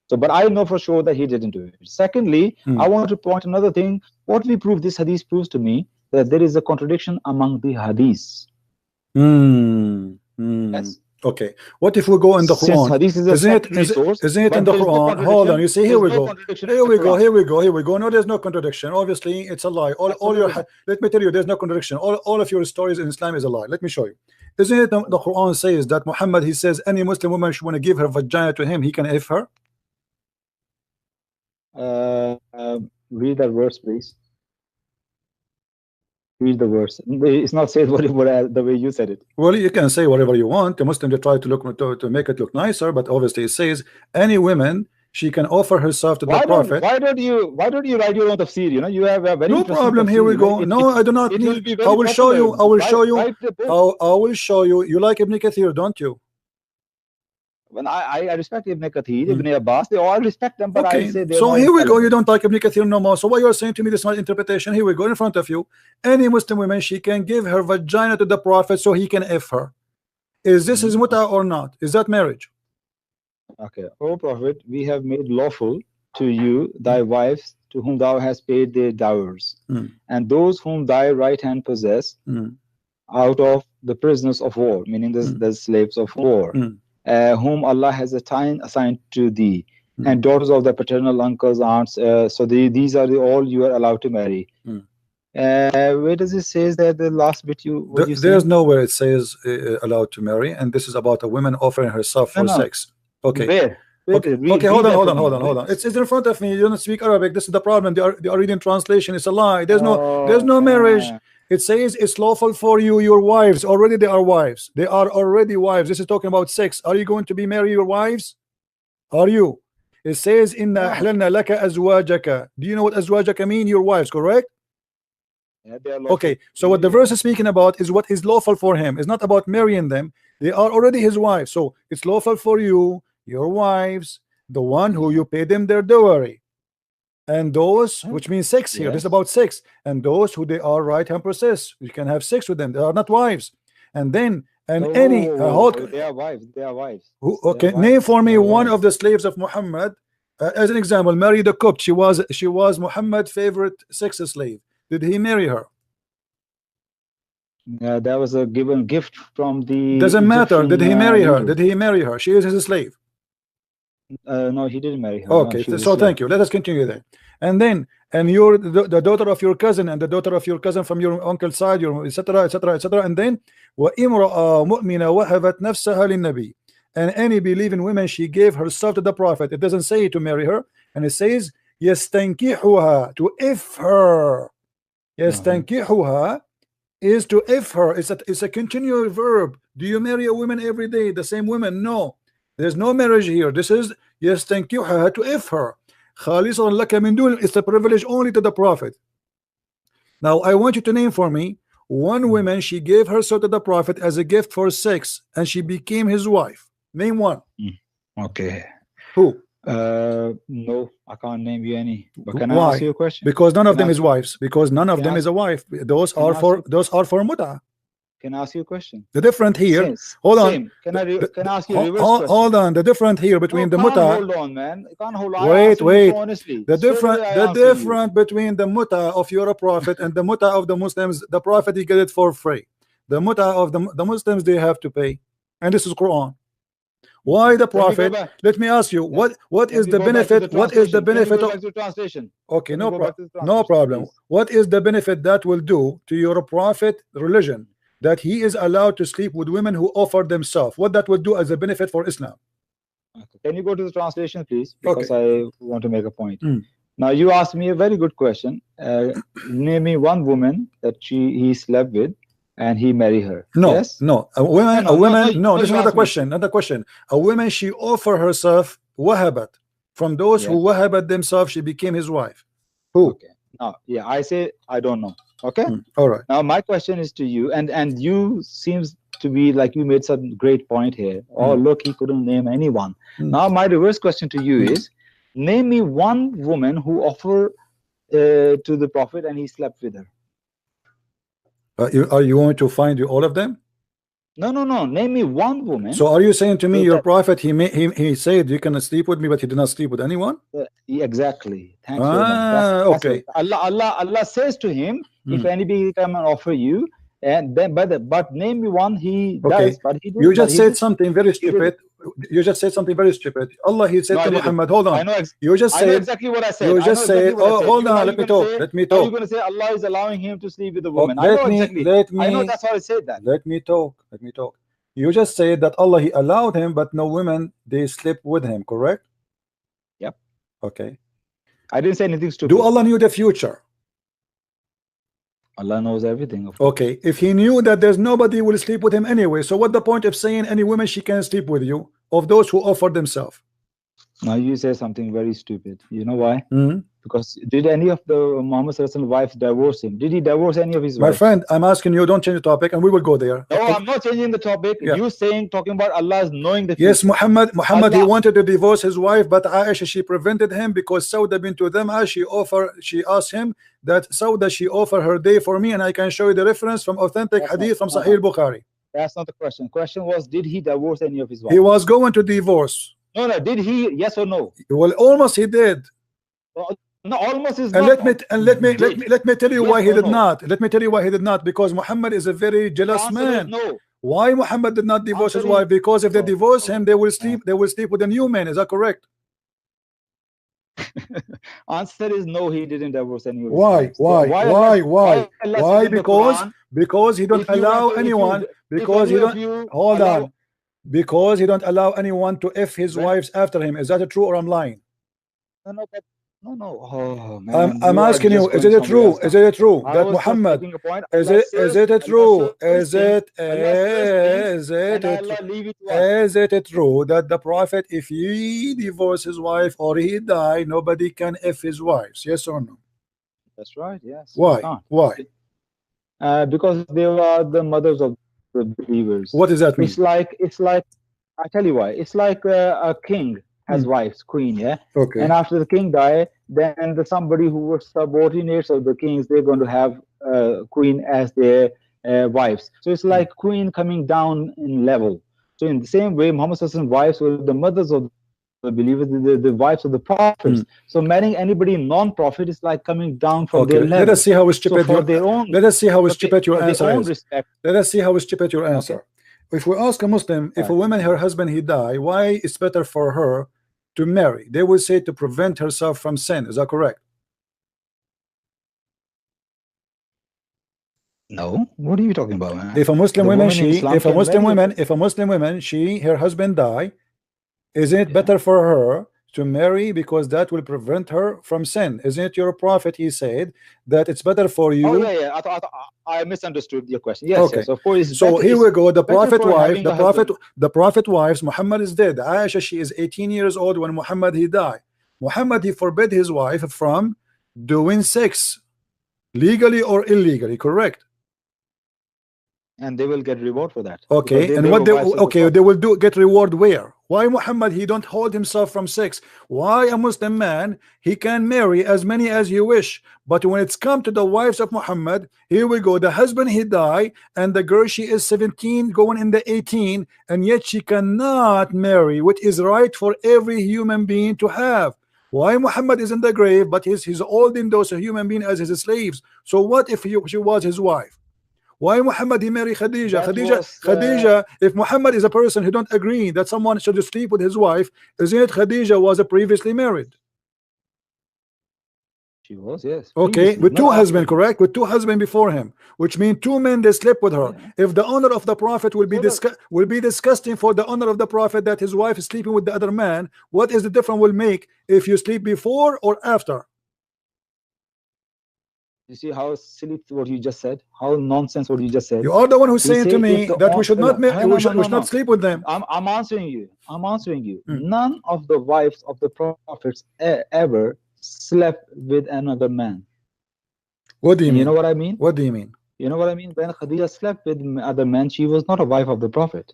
So but I know for sure that he didn't do it. Secondly, I want to point another thing. What we prove, this hadith proves to me that there is a contradiction among the hadiths. Yes. Okay, what if we go in the Quran? Isn't it in the Quran? Hold on, you see, here we go. No, there's no contradiction. Obviously, it's a lie. Let me tell you, there's no contradiction. All of your stories in Islam is a lie. Let me show you. Isn't it the Quran says that Muhammad, he says any Muslim woman should want to give her vagina to him, he can F her? Read that verse, please. Read the verse. It's not said the way you said it. Well, you can say whatever you want. The Muslim they try to make it look nicer, but obviously it says any woman she can offer herself to the Prophet. Why don't you write your own tafsir? You know, you have a very no problem. Here we go. No, I do not need. I will show you. I will show you. You like Ibn Kathir, don't you? When I respect Ibn Kathir, Ibn Abbas, they all respect them, but I say so here we go. You don't like Ibn Kathir no more. So what you're saying to me, this is my interpretation. Here we go in front of you. Any Muslim woman, she can give her vagina to the Prophet so he can F her. Is this his mut'a or not? Is that marriage? Okay. O Prophet, we have made lawful to you thy wives to whom thou hast paid their dowers, and those whom thy right hand possess out of the prisoners of war, meaning the slaves of war. Whom Allah has assigned to thee, and daughters of the paternal uncles, aunts. So these are all you are allowed to marry. Where does it say that the last bit there's nowhere it says allowed to marry, and this is about a woman offering herself for sex. Okay. Where? Okay, hold on. It's in front of me. You don't speak Arabic. This is the problem. They are reading translation. It's a lie. There's no marriage. It says it's lawful for you, your wives. Already they are wives. They are already wives. This is talking about sex. Are you going to be marry your wives? Are you? It says inna ahlalna laka azwajaka. Do you know what azwajaka mean? Your wives, correct? Yeah, they are okay, so what the verse is speaking about is what is lawful for him. It's not about marrying them. They are already his wives. So it's lawful for you, your wives, the one who you pay them their dowry, and those, which means sex here. This is about sex. And those who they are right hand possess, you can have sex with them. They are not wives. And then they are wives. They are wives. Okay, name for me one of the slaves of Muhammad, as an example. Mary the Copt. She was Muhammad's favorite sex slave. Did he marry her? Yeah, that was a given gift from the. Doesn't matter. Did he marry her? Did he marry her? She is his slave. No, he didn't marry her. Okay, no, so thank you. Let us continue then. And then, and you're the daughter of your cousin, and the daughter of your cousin from your uncle's side, your etc. etc. etc. And then, وَإِمْرَأَ مُؤْمِنَةً وَهَبَتْ نَفْسَهَا لِلنَّبِيِّ. And any believing woman, she gave herself to the prophet. It doesn't say to marry her, and it says يَسْتَنْكِحُهَا, to if her. يَسْتَنْكِحُهَا is to if her. It's a continual verb. Do you marry a woman every day, the same woman? No, there's no marriage here. This is يَسْتَنْكِحُهَا, to if her. خَالِصًا لَكَ مِنْ دُونِ, it's a privilege only to the prophet. Now I want you to name for me one woman she gave herself to the prophet as a gift for sex, and she became his wife. Name one. Okay. Who? No, I can't name you any. But can I ask you a question? Because none of them is wives. Because none of them is a wife. Those are for mut'a. Can I ask you a question? The different here. Hold on. Can I ask you a reverse question? Hold on. The different here between the mut'a. Hold on, man. You can't hold on. Wait. Honestly. The different between the mut'a of your prophet and the mut'a of the Muslims. The prophet, he get it for free. The mut'a of the Muslims, they have to pay. And this is Quran. Why the prophet? Let me ask you, what is the benefit? What is the benefit of translation? Okay, no problem. Please. What is the benefit that will do to your prophet religion, that he is allowed to sleep with women who offer themselves? What that will do as a benefit for Islam? Can you go to the translation, please? Because I want to make a point. Now you asked me a very good question. Name me one woman that he slept with and he married her. No, yes? No. A woman. No, this is not a question. Not a question. A woman, she offered herself wahabat. From those who wahabat themselves, she became his wife. Who? Okay. Now, I say I don't know. Okay. All right. Now my question is to you, and you seems to be like you made some great point here. Oh, look, he couldn't name anyone. Now my reverse question to you is, name me one woman who offered to the prophet and he slept with her. Are you going to find all of them? No. Name me one woman. So are you saying to me your prophet, he said you can sleep with me, but he did not sleep with anyone? Exactly. Thanks. Okay. Allah says to him, if anybody come and offer you, and then but name me one he does, but he didn't. You just said something very stupid. You just said something very stupid. Allah, he said to Muhammad, hold on. I know you just said exactly what I said. You just said, hold on, let me talk. Let me talk. You're going to say Allah is allowing him to sleep with a woman. I know that's how I said that. Let me talk. You just said that Allah, he allowed him, but no women, they sleep with him, correct? Yep. Okay. I didn't say anything stupid. Do Allah knew the future? Allah knows everything. Okay, if he knew that there's nobody will sleep with him anyway, so what the point of saying any woman she can sleep with you, of those who offer themselves? Now you say something very stupid. You know why? Because did any of the Muhammad Sallallahu wives divorce him? Did he divorce any of his wives? My friend, I'm asking you, don't change the topic, and we will go there. No, I'm not changing the topic. You talking about Allah is knowing the future. Yes, Muhammad, he wanted to divorce his wife, but Aisha, she prevented him because Sauda bint Dham'a, she asked him that Sauda, she offered her day for me, and I can show you the reference from authentic hadith from Sahih Bukhari. That's not the question. Question was, did he divorce any of his wives? He was going to divorce. No, did he? Yes or no? Well, almost he did. No, almost is. And let me tell you why he did not. Let me tell you why he did not. Because Muhammad is a very jealous man. No. Why Muhammad did not divorce his wife? Because if they divorce him, they will sleep with a new man. Is that correct? Answer is no, he didn't divorce anyone. Why? Because he don't allow anyone. Because he don't hold on. Because he don't allow anyone to F his wives after him. Is that true or I'm lying? No, but No. Oh, man. I'm asking you, is it true? Is it true that Muhammad? Is it true? Is it true that the Prophet, if he divorce his wife or he die, nobody can F his wives? Yes or no? That's right. Yes. Why? Why? Because they are the mothers of the believers. What does that mean? It's like I tell you why. It's like a king has wives, queen, yeah. Okay. And after the king die, then somebody who was subordinates of the kings, they're going to have queen as their wives. So it's like queen coming down in level. So in the same way, Muhammad's wives were the mothers of the believers, the wives of the prophets. So marrying anybody non-prophet is like coming down from their level. Let us see how stupid let us see how stupid your answer is. Let us see how stupid your answer. If we ask a Muslim, if a woman, her husband, he die, why it's better for her to marry? They will say to prevent herself from sin. Is that correct? No. What are you talking about, man? If a Muslim woman, her husband die, isn't it better for her to marry because that will prevent her from sin? Isn't it your prophet? He said that it's better for you. Oh yeah. I misunderstood your question. Yes. Okay. Yes, of course. So here we go. The prophet wife, the prophet wives. Muhammad is dead. Aisha, she is 18 years old when Muhammad he died. Muhammad he forbid his wife from doing sex, legally or illegally. Correct. And they will get reward for that. Okay. And what they will get reward where? Why Muhammad he don't hold himself from sex? Why a Muslim man he can marry as many as he wish, but when it's come to the wives of Muhammad, here we go, the husband he die and the girl she is 17 going in the 18, and yet she cannot marry, which is right for every human being to have. Why Muhammad is in the grave, but he's holding those human beings as his slaves? So what if she was his wife? Why Muhammad he marry Khadija? Khadija, if Muhammad is a person who don't agree that someone should sleep with his wife, isn't it Khadija was previously married? She was, yes. Okay, with two husbands, correct? With two husbands before him, which means two men they slept with her. Yeah. If the honor of the prophet will be disgusting for the honor of the prophet that his wife is sleeping with the other man, what is the difference will make if you sleep before or after? You see how silly what you just said? How nonsense what you just said? You are the one who's saying to me that we should not not sleep with them. I'm answering you. None of the wives of the prophets ever slept with another man. What do you mean? You know what I mean? What do you mean? You know what I mean? When Khadija slept with other men, she was not a wife of the prophet.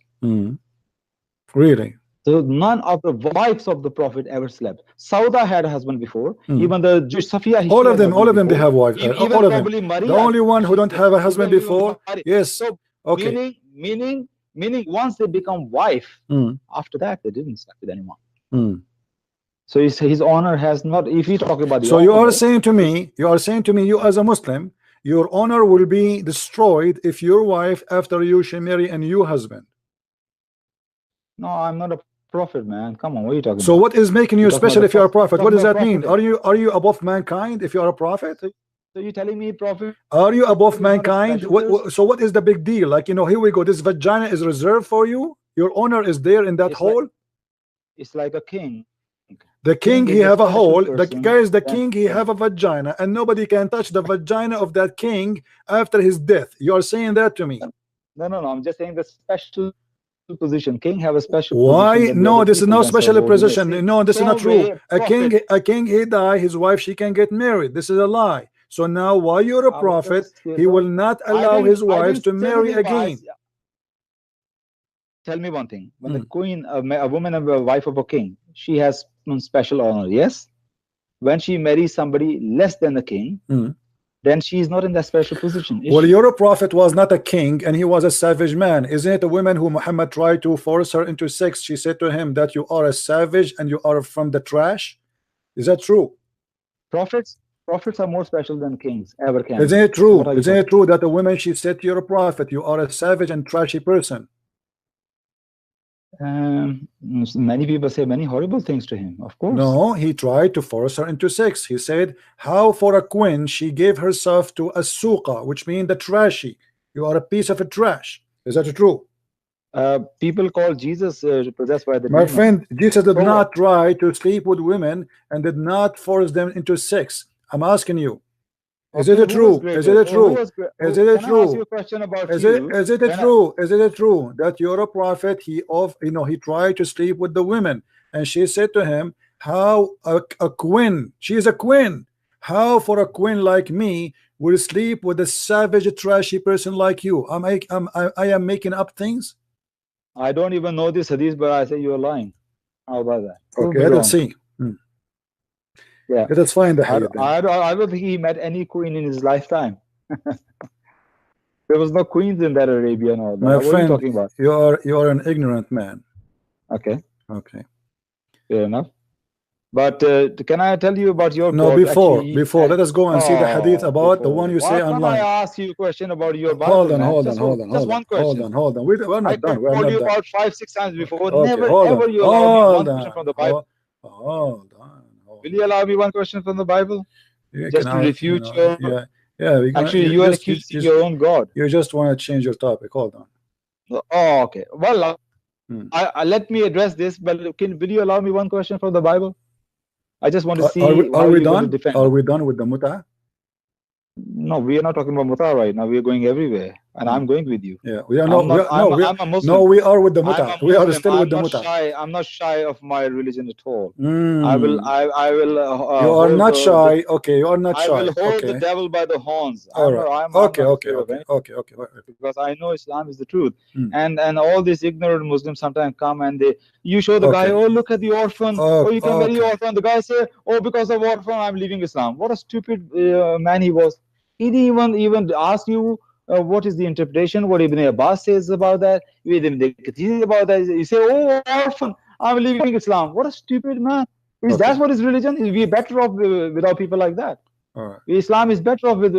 Really? So none of the wives of the prophet ever slept. Sauda had a husband before. Even the Jewish Safiya. All of them, they have wives. All of them. Maria, the only one who don't have a husband before. Yes. So okay. Meaning, once they become wife, after that they didn't sleep with anyone. So his honor has not. If you talk about the so honor, you are saying to me, you as a Muslim, your honor will be destroyed if your wife after you she marry a new husband. No, I'm not a prophet, man. Come on, what are you talking about? So what is making you special if you are a prophet? What does that mean? Are you above mankind if you are a prophet? So you're telling me prophet? Are you above mankind? So what is the big deal? Like, you know, here we go. This vagina is reserved for you. Your honor is there in that hole. It's like a king. The king he have a hole. The king he have a vagina, and nobody can touch the vagina of that king after his death. You are saying that to me? No. I'm just saying the special position. King have a special position. No, this is no special position. No, this is not true. A king he die, his wife she can get married. This is a lie. So now why you're a prophet, he will not allow his wives to marry again. Tell me one thing. When the queen, a woman, a wife of a king, she has special honor, yes? When she marries somebody less than the king, then she is not in that special position. Well, your prophet was not a king and he was a savage man. Isn't it a woman who Muhammad tried to force her into sex? She said to him that you are a savage and you are from the trash. Is that true? Prophets are more special than kings ever can. Isn't it true? Isn't it true that a woman she said to your prophet, you are a savage and trashy person? Many people say many horrible things to him, of course. No, he tried to force her into sex. He said, how for a queen she gave herself to a suqa, which means the trashy. You are a piece of a trash. Is that true? People call Jesus possessed by the My demon. friend, Jesus did not try to sleep with women and did not force them into sex. I'm asking you, is it true? Is it true? Is it true? Is it true? Is it true that you're a prophet? He tried to sleep with the women, and she said to him, "How a queen? She is a queen. How for a queen like me will sleep with a savage, trashy person like you? I am making up things." I don't even know this hadith, but I say you're lying. How about that? Okay, let's see. Yeah, let us find the hadith. I don't think he met any queen in his lifetime. There was no queens in that Arabia and all that. My what friend, are you talking about? You are an ignorant man. Okay. Okay. Fair enough. But can I tell you about your no God? before Actually, before let us go and see the hadith about the one you say online. Why can't I ask you a question about your Bible? Just one question. Hold on. We're not done. We're called not you done. about 5-6 times before. Okay, Never ever you allow me one question from the Bible. Hold on. Will you allow me one question from the Bible? You just to refute your... Yeah. Actually, you are accusing your own God. You just want to change your topic. Hold on. Oh, okay. Well, let me address this. But will you allow me one question from the Bible? I just want to see. Are we done? Are we done with the mut'a? No, we are not talking about mut'a right now. We are going everywhere, and I'm going with you. Yeah, we are I'm a Muslim. No, we are with the mut'a. We are still with the mut'a. I'm not shy of my religion at all. I will. You are not shy. Okay, you are not shy. I will hold the devil by the horns. All right. Okay. Because I know Islam is the truth, and all these ignorant Muslims sometimes come and you show the guy, oh, look at the orphan, you can marry orphan. The guy say, oh, because of orphan I'm leaving Islam. What a stupid man he was. He didn't even ask you what is the interpretation, what Ibn Abbas says about that, about that. You say, oh, orphan, I'm leaving Islam. What a stupid man. That's what is religion? We're better off without people like that. Right. Islam is better off with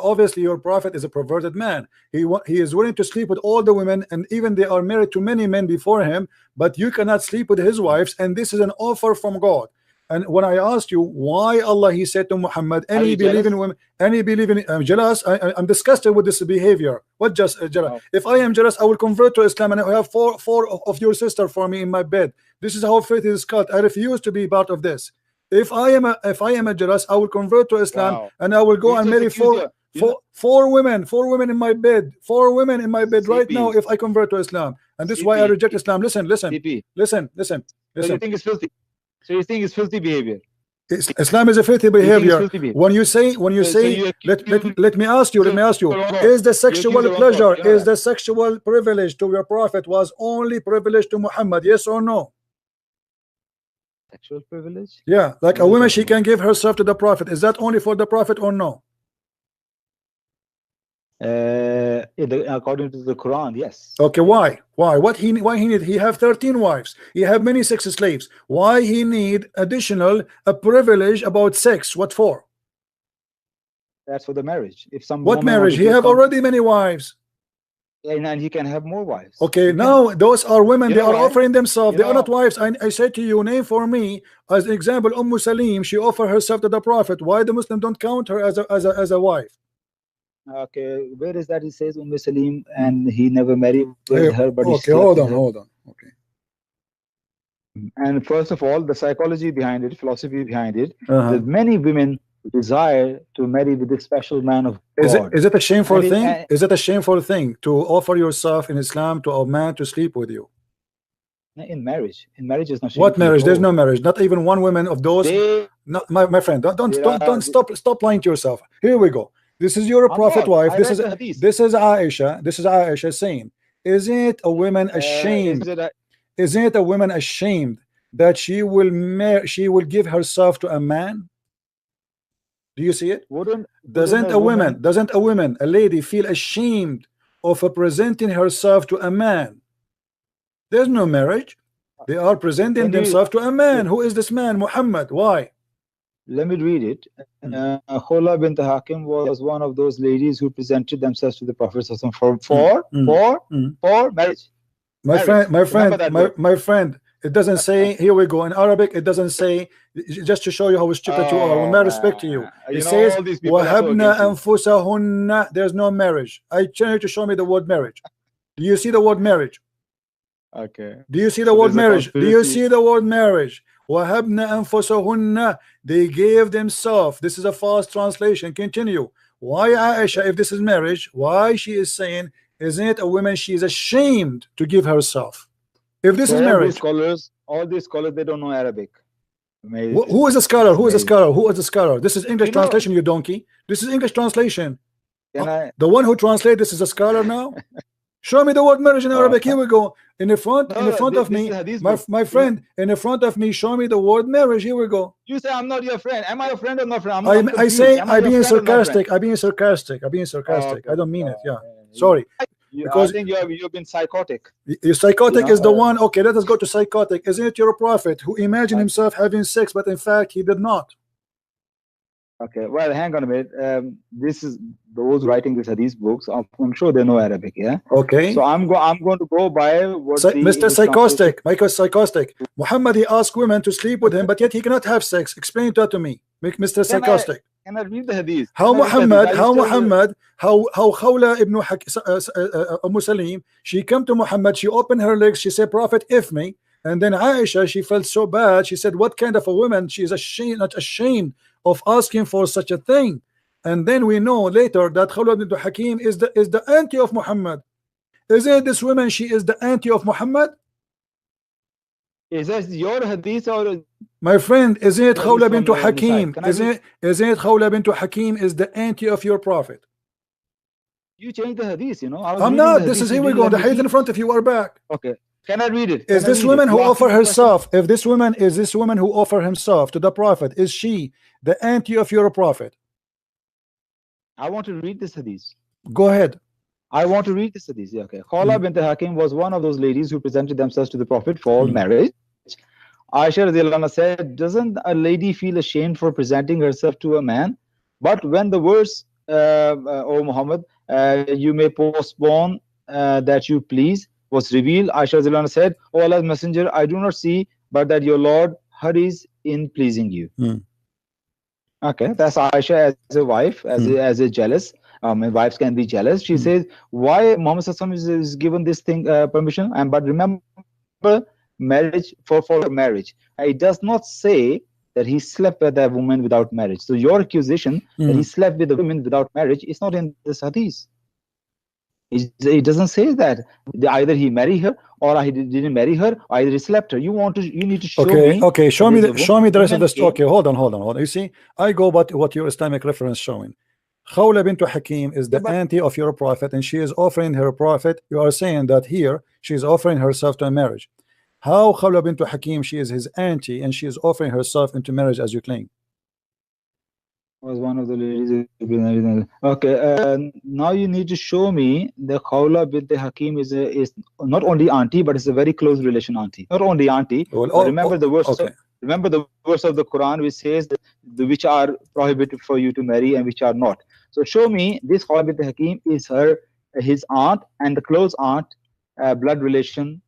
obviously your prophet is a perverted man. He is willing to sleep with all the women, and even they are married to many men before him, but you cannot sleep with his wives, and this is an offer from God. And when I asked you why Allah, he said to Muhammad, any believe in women, any believe in, I'm jealous, I'm disgusted with this behavior. What just jealous? If I am jealous, I will convert to Islam, and I have four of your sister for me in my bed. This is how faith is cut. I refuse to be part of this. If I am a jealous, I will convert to Islam, and I will go and marry four women in my bed, 4 women in my bed right now if I convert to Islam. And this is why I reject Islam. Listen. So you think it's filthy? So you think it's filthy behavior? Islam is a filthy behavior. When you say, let me ask you, is the sexual pleasure, is the sexual privilege to your prophet was only privilege to Muhammad? Yes or no? Sexual privilege? Yeah, like a woman, she can give herself to the prophet. Is that only for the prophet or no? According to the Quran, yes. Okay, why? Why he need? He have 13 wives. He have many sex slaves. Why he need additional a privilege about sex? What for? That's for the marriage. If some what marriage? He have already many wives. And he can have more wives. Okay, now those are women. They are offering themselves. They are not wives. I said to you, name for me as an example. Salim. She offered herself to the prophet. Why the Muslim don't count her as a wife? Okay, where is that? He says Salim and he never married her, but hold on. Okay. And first of all, the psychology behind it, philosophy behind it, that many women desire to marry with this special man of God. Is it a shameful thing? Is it a shameful thing to offer yourself in Islam to a man to sleep with you? In marriage is not shameful. What marriage? There's no marriage. Not even one woman of those. My friend, don't stop lying to yourself. Here we go. This is your prophet wife. This is Aisha. This is Aisha saying, isn't a woman ashamed? Isn't a woman ashamed that she will give herself to a man? Do you see it? Doesn't a woman, a lady, feel ashamed of presenting herself to a man? There's no marriage. They are presenting themselves to a man. Who is this man? Muhammad. Why? Let me read it. Khula bint Hakim was one of those ladies who presented themselves to the Prophet for marriage. My friend, It doesn't say, here we go, in Arabic, it doesn't say, just to show you how stupid you are, with my respect to you. It says, وَهَبْنَا أَنفُسَهُنَّ. There's no marriage. I tell you to show me the word marriage. Do you see the word marriage? Okay. Do you see the word marriage? Do you see the word marriage? وَهَبْنَا أَنفُسَهُنَّ. They gave themselves. This is a false translation. Continue. Why Aisha, if this is marriage, why she is saying, isn't it a woman she is ashamed to give herself? If this is marriage. All these scholars, they don't know Arabic. Who is a scholar? Who is a scholar? Who is a scholar? This is English translation, you donkey. This is English translation. The one who translates this is a scholar now? Show me the word marriage in Arabic. Here we go. In the front of me, my friend, in the front of me, show me the word marriage. Here we go. You say I'm not your friend. Am I a friend or not friend? I say I'm being sarcastic. I'm being sarcastic. I'm being sarcastic. I don't mean it. Yeah. Sorry. Because I think you've been psychotic. Psychotic is the one. Okay, let us go to psychotic. Isn't it your prophet who imagined himself having sex, but in fact he did not? Okay, well, hang on a minute. This is those writing these books. I'm sure they know Arabic. Yeah. Okay. So I'm going to go by what Mr. Psychostic. Michael Psychostic. Muhammad, he asked women to sleep with him, but yet he cannot have sex. Explain that to me, Mr. Psychostic. Can I read the hadith? How Khawla ibn Salim, she came to Muhammad, she opened her legs, she said, Prophet, if me. And then Aisha, she felt so bad. She said, what kind of a woman? She is ashamed, not ashamed of asking for such a thing. And then we know later that Khawla ibn Hakim is the auntie of Muhammad. Isn't this woman, she is the auntie of Muhammad? Is that your hadith or? My friend, isn't it Khawla bint Hakim? Isn't it Khawla bint Hakim is the auntie of your prophet? You changed the hadith, you know. I'm not. This is, here we go. The hadith in front of you are back. Okay. Can I read it? Is this woman who offer herself? If this woman is this woman who offer himself to the prophet, is she the auntie of your prophet? I want to read this hadith. Go ahead. I want to read this hadith. Yeah, okay. Khawla bint Hakim was one of those ladies who presented themselves to the prophet for marriage. Aisha radiallahu anha said, doesn't a lady feel ashamed for presenting herself to a man? But when the words, O Muhammad, you may postpone that you please, was revealed, Aisha radiallahu anha said, O Allah's messenger, I do not see but that your Lord hurries in pleasing you. Okay, that's Aisha as a wife, as a jealous. Wives can be jealous. She says, why Muhammad is given this thing permission? But remember, marriage for marriage. It does not say that he slept with a woman without marriage. So your accusation that he slept with a woman without marriage is not in this hadith. It doesn't say that. Either he married her or he didn't marry her, or either he slept her. You need to show me. Okay, show me the rest of the story. Okay, hold on. You see, I go by what your Islamic reference showing. Khawla bint Hakim is the auntie of your prophet, and she is offering her prophet. You are saying that here she is offering herself to a marriage. How Khawla bint Hakim, she is his auntie and she is offering herself into marriage as you claim? Was one of the ladies. Okay, now you need to show me the Khawla bint Hakim is not only auntie, but it's a very close relation auntie. Not only auntie. Remember the verse. Okay. Remember the verse of the Quran which says that which are prohibited for you to marry and which are not. So show me this Khawla bint Hakim is his aunt and the close aunt, blood relation,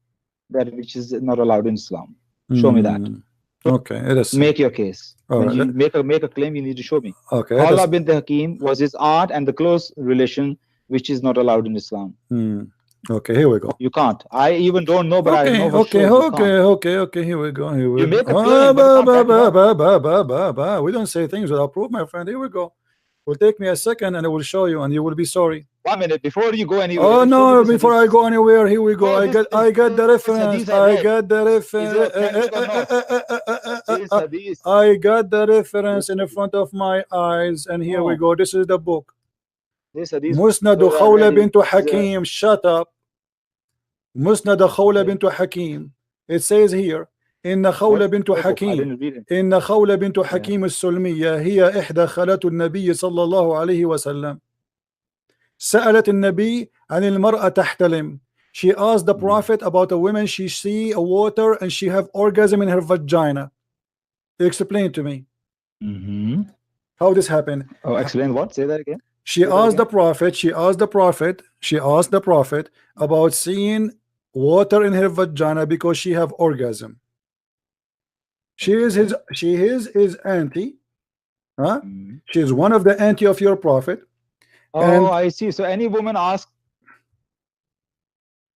that which is not allowed in Islam. Show me that. Okay, it is. Make your case. When you make a claim, you need to show me. Okay. Khawla bint Hakim was his aunt and the close relation, which is not allowed in Islam. Okay, here we go. You can't. I even don't know, but okay, I know for sure. Okay. Here we go. You make a claim. We don't say things without proof, my friend. Here we go. It will take me a second, and I will show you, and you will be sorry. 1 minute before you go anywhere. Oh no! Before I go anywhere, here we go. I got the reference. I got the reference. I got the reference in the front of my eyes, and here we go. This is the book. Musnad Khawla bint Hakim. Shut up. Musnad Khawla bint Hakim. It says here, إن خولة بنت حكيم إن خولة بنت حكيم السلمية هي إحدى خالات النبي صلى الله عليه وسلم. سألت النبي عن المرأة تحتلم. She asked the prophet about a woman she see a water and she have orgasm in her vagina. Explain to me. How this happened. Oh, explain what? Say that again. She asked the prophet about seeing water in her vagina because she have orgasm. She is his auntie. Huh? She is one of the auntie of your prophet. Oh, I see. So any woman asks.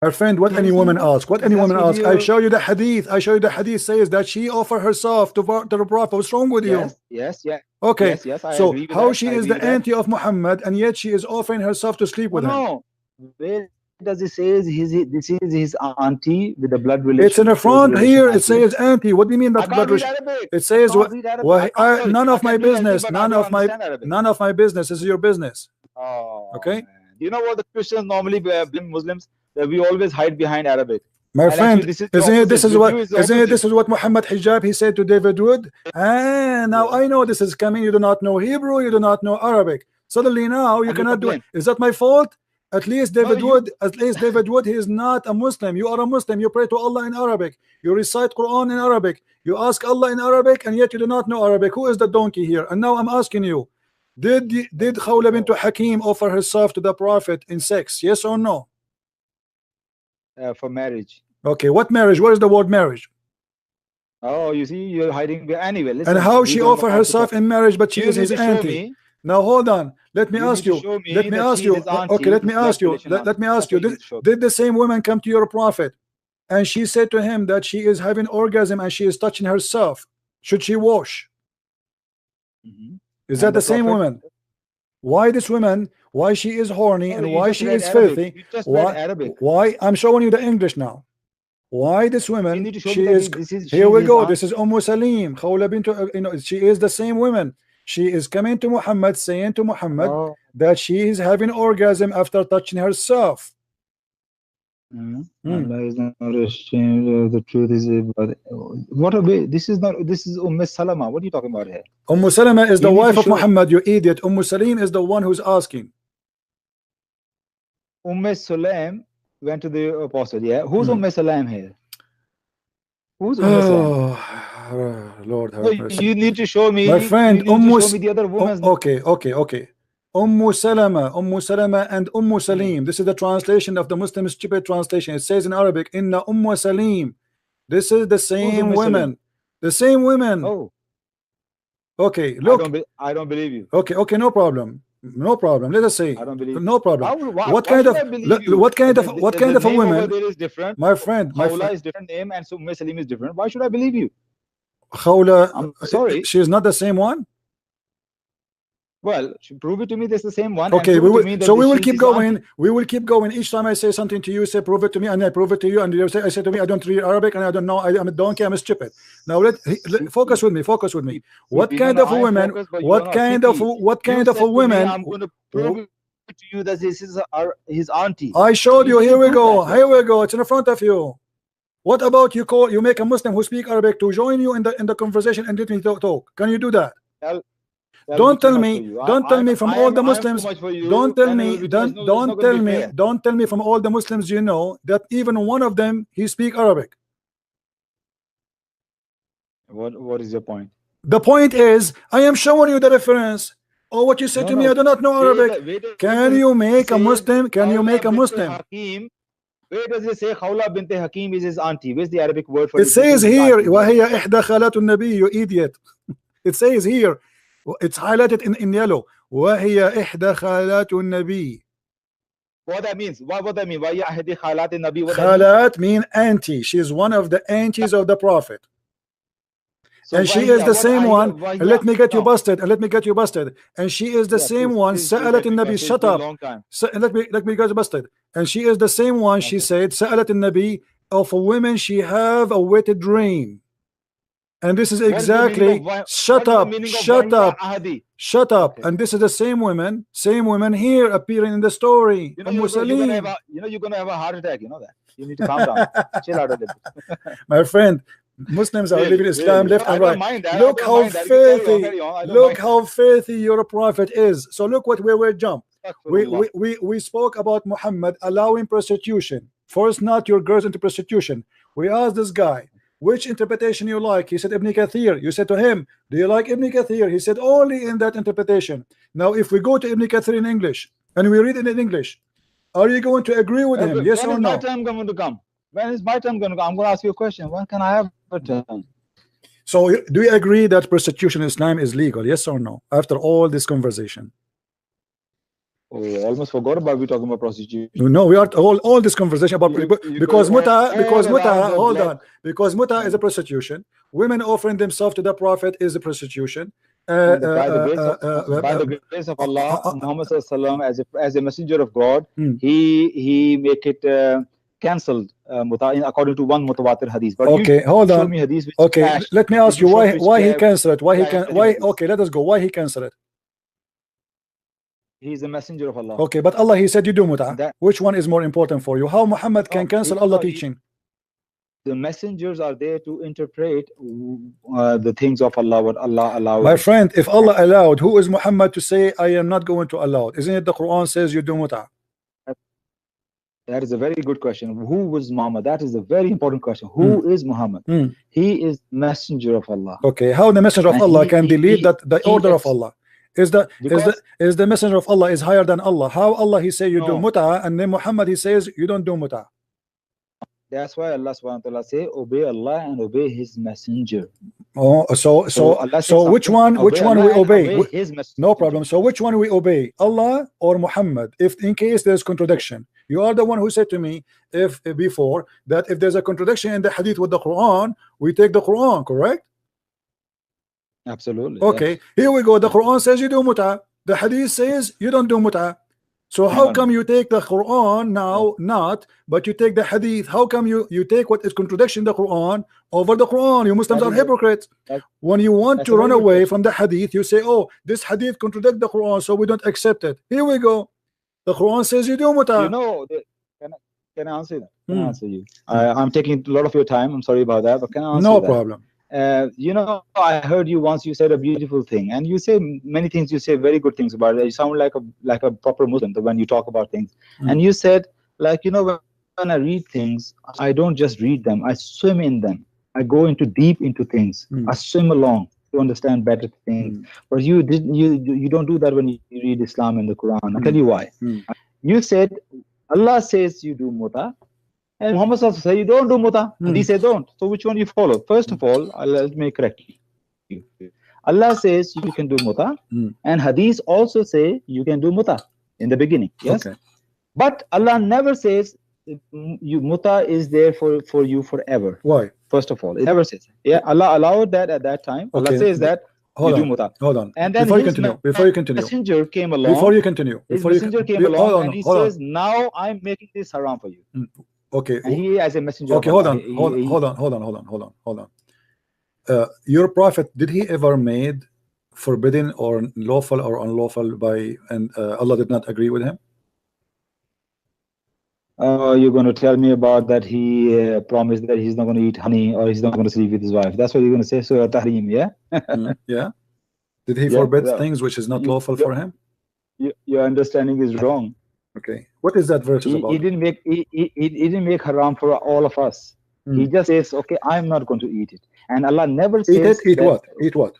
Our friend, what any woman asks? What any woman asks? I show you the hadith. I show you the hadith says that she offered herself to the prophet. What's wrong with you? Yes. Okay. Yes, I so agree with how that. she is the auntie of Muhammad and yet she is offering herself to sleep with him? No. Where does it say this is his auntie with the blood relation? It's in the front here. It says auntie. What do you mean that blood relation? It says none of my business. None of my business. This is your business. Oh, okay. Man. Do you know what the Christians normally blame Muslims? That we always hide behind Arabic. My friend, this is what Muhammad Hijab he said to David Wood. Now I know this is coming. You do not know Hebrew. You do not know Arabic. Suddenly now you cannot do it. Is that my fault? At least David Wood, he is not a Muslim. You are a Muslim. You pray to Allah in Arabic. You recite Quran in Arabic. You ask Allah in Arabic, and yet you do not know Arabic. Who is the donkey here? And now I'm asking you, did Khawla bint Hakim offer herself to the Prophet in sex? Yes or no? For marriage. Okay, what marriage? Where is the word marriage? Oh, you see, you're hiding anyway. Listen, and how she offer herself in marriage, but she is his auntie. Now hold on. Let me ask you. Let me ask you. Okay, let me ask you. Let me ask you. Did the same woman come to your prophet and she said to him that she is having orgasm and she is touching herself? Should she wash? Is that the same woman? Why this woman? Why she is horny and why she is filthy? Why? I'm showing you the English now. Why this woman? She is. Here we go. This is Salim. Khawla bint. She is the same woman. She is coming to Muhammad, saying to Muhammad that she is having orgasm after touching herself. Allah is not ashamed of the truth. What a way. This is Salama. What are you talking about here? Salama is the wife of Muhammad, you idiot. Salim is the one who's asking. Salam went to the apostle. Yeah, who's Salam here? Who's Salam? Lord have mercy. You need to show me. My friend, show me the other woman. Okay. Salama and Salim. This is the translation of the Muslim stupid translation. It says in Arabic, Inna Salim. This is the same women. The same women. Oh. Okay, look. I don't believe you. Okay, no problem. No problem. Let us say. I don't believe. No problem. What kind of a woman? There is different. My friend. Khawla is different name, and so Salim is different. Why should I believe you? Khawla. I'm sorry. She is not the same one. Well, prove it to me. That's the same one. Okay, we will keep going. We will keep going. Each time I say something to you, say prove it to me, and I prove it to you, and you say, I say to me, I don't read Arabic, and I don't know. I'm a donkey. I'm stupid. Now let focus with me. Focus with me. What kind of a woman? What kind of a woman? I'm going to prove it to you that this is his auntie. I showed you. Here we go. Here we go. It's in front of you. What about you make a Muslim who speak Arabic to join you in the conversation and let me talk? Can you do that? Don't tell me from all the Muslims. Don't tell me from all the Muslims you know that even one of them he speak Arabic. What is your point? The point is I am showing you the reference. Oh, what you said to me, I do not know Arabic. Can you make a Muslim? Can you make a Muslim? Where does it say Khawla bint Hakim is his auntie? Where's the Arabic word for it? It says here, وَهِيَ إِحْدَى خَالَاتُ النَّبِيِّ, you idiot. It says here. It's highlighted in yellow. وَهِيَ إِحْدَى خَالَاتُ النَّبِيِّ. What that means? What that mean? وَهِيَ إِحْدَى خَالَاتِ النَّبِيِّ. Khalat mean auntie. She is one of the aunties of the Prophet. So and she is the same one. And let me get you busted. And she is the same one. سألت النبي. Shut up. Let me get you busted. And she is the same one. She said سألت النبي of a woman she have a wet dream. And this is exactly shut up. And this is the same women here appearing in the story. You're gonna have a heart attack. You know that. You need to calm down. Chill out a little bit. My friend, Muslims are living Islam left and right. Look how filthy your prophet is. So look what we will jump. We spoke about Muhammad allowing prostitution. Force not your girls into prostitution. We asked this guy, which interpretation you like? He said Ibn Kathir. You said to him, do you like Ibn Kathir? He said only in that interpretation. Now if we go to Ibn Kathir in English and we read it in English, are you going to agree with him? Yes or no? When is my time going to come? When is my time going to come? I'm going to ask you a question. When can I have a turn? So do you agree that prostitution in Islam is legal? Yes or no? After all this conversation. Oh, almost forgot about we talking about prostitution. No, we are all this conversation about because mut'a hold on, because mut'a is a prostitution. Women offering themselves to the Prophet is a prostitution. By the grace of Allah, Muhammad Sallallahu as a messenger of God, he make it cancelled mut'a according to one mutawatir hadith. But okay, hold on. Okay, let me ask you why he cancelled it. Why? Okay, let us go. Why he cancelled it? He's a messenger of Allah. Okay, but Allah, he said you do mut'a. Which one is more important for you? How Muhammad can cancel Allah teaching? The messengers are there to interpret the things of Allah, what Allah allowed. My friend, if Allah allowed, who is Muhammad to say I am not going to allow it? Isn't it the Quran says you do mut'a? That is a very good question. Who was Muhammad? That is a very important question. Who is Muhammad? He is messenger of Allah. Okay, how the messenger of Allah can delete the order of Allah? Is the messenger of Allah is higher than Allah? How Allah he say you do mut'a, and then Muhammad he says you don't do mut'a? That's why Allah subhanahu wa ta'ala say obey Allah and obey his messenger. Oh, so which one we obey? No problem. So which one we obey, Allah or Muhammad? If in case there's contradiction, you are the one who said to me before that if there's a contradiction in the hadith with the Quran, we take the Quran, correct? Absolutely. Okay, yes. Here we go. The Quran says you do mut'a. The hadith says you don't do mut'a. So how come you take the Quran now but you take the hadith? How come you take what is contradiction the Quran over the Quran? You Muslims are hypocrites. When you want to run away from the hadith, you say, oh, this hadith contradicts the Quran, so we don't accept it. Here we go. The Quran says you do mut'a. You know, can I answer that? Can I answer you? I'm taking a lot of your time. I'm sorry about that, but can I answer no that? Problem. You know, I heard you once. You said a beautiful thing, and you say many things. You say very good things about it. You sound like a proper Muslim when you talk about things. And you said, like, you know, when I read things, I don't just read them. I swim in them. I go deep into things. I swim along to understand better things. But you don't do that when you read Islam and the Quran. I'll tell you why. You said Allah says you do mut'a. And Muhammad also said you don't do mut'a, and he said don't. So which one you follow? First of all, let me correct you. Allah says you can do mut'a, and hadith also say you can do mut'a in the beginning. Yes, okay. But Allah never says you mut'a is there for you forever. Why? First of all, it never says. Yeah, Allah allowed that at that time. Okay. Allah says that you do mut'a. Hold on. And then before you continue, messenger came along. Before you continue, and he says, now I'm making this haram for you. Okay. And he as a messenger. Okay, hold on. Your prophet, did he ever made forbidden or lawful or unlawful and Allah did not agree with him? You're going to tell me about that he promised that he's not going to eat honey or he's not going to sleep with his wife. That's what you're going to say. So tahrim, yeah? Yeah. Did he forbid things which is not lawful for him? Your understanding is wrong. Okay, what is that verse about? He didn't make haram for all of us. He just says, okay, I'm not going to eat it, and Allah never says eat what?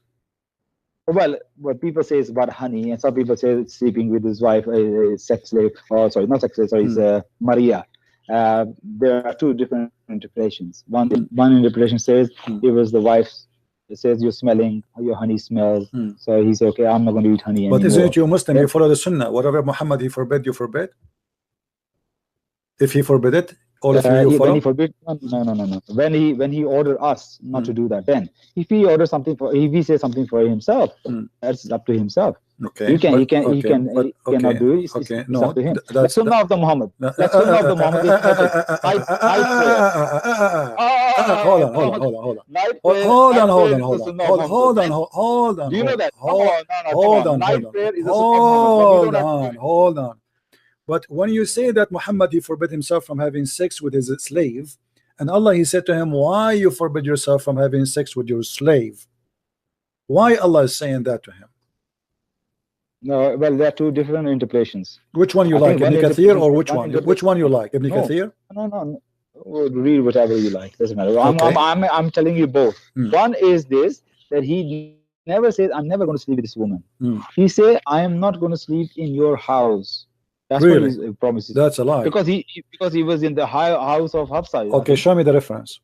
Well, what people say is about honey, and some people say sleeping with his wife, a sex slave. Oh, sorry, not sex slave. Sorry, it's Maria. There are two different interpretations. One interpretation says it was the wife's. It says you're smelling, your honey smells. So he said, okay, I'm not going to eat honey anymore. But isn't you Muslim? You follow the Sunnah. Whatever Muhammad he forbid, you forbid. If he forbid it, all of you follow. When he forbid, no. When he ordered us not to do that, then if he orders something if he says something for himself, that's up to himself. Okay. He cannot do it. It's up to him. The Sunnah of the Muhammad. The Sunnah of the Muhammad is perfect. Hold on. Do you know that? Hold on. But when you say that Muhammad he forbid himself from having sex with his slave, and Allah he said to him, why you forbid yourself from having sex with your slave? Why Allah is saying that to him? No, well, there are two different interpretations. Which one you like, Ibn Kathir, or which one? Which one you like, Ibn Kathir? No. Read whatever you like. Doesn't matter. I'm telling you both. One is this, that he never says, I'm never going to sleep with this woman. He said, I am not going to sleep in your house. That's really? What he promises. That's a lie. Because he was in the house of Hafsa. Okay, show me the reference.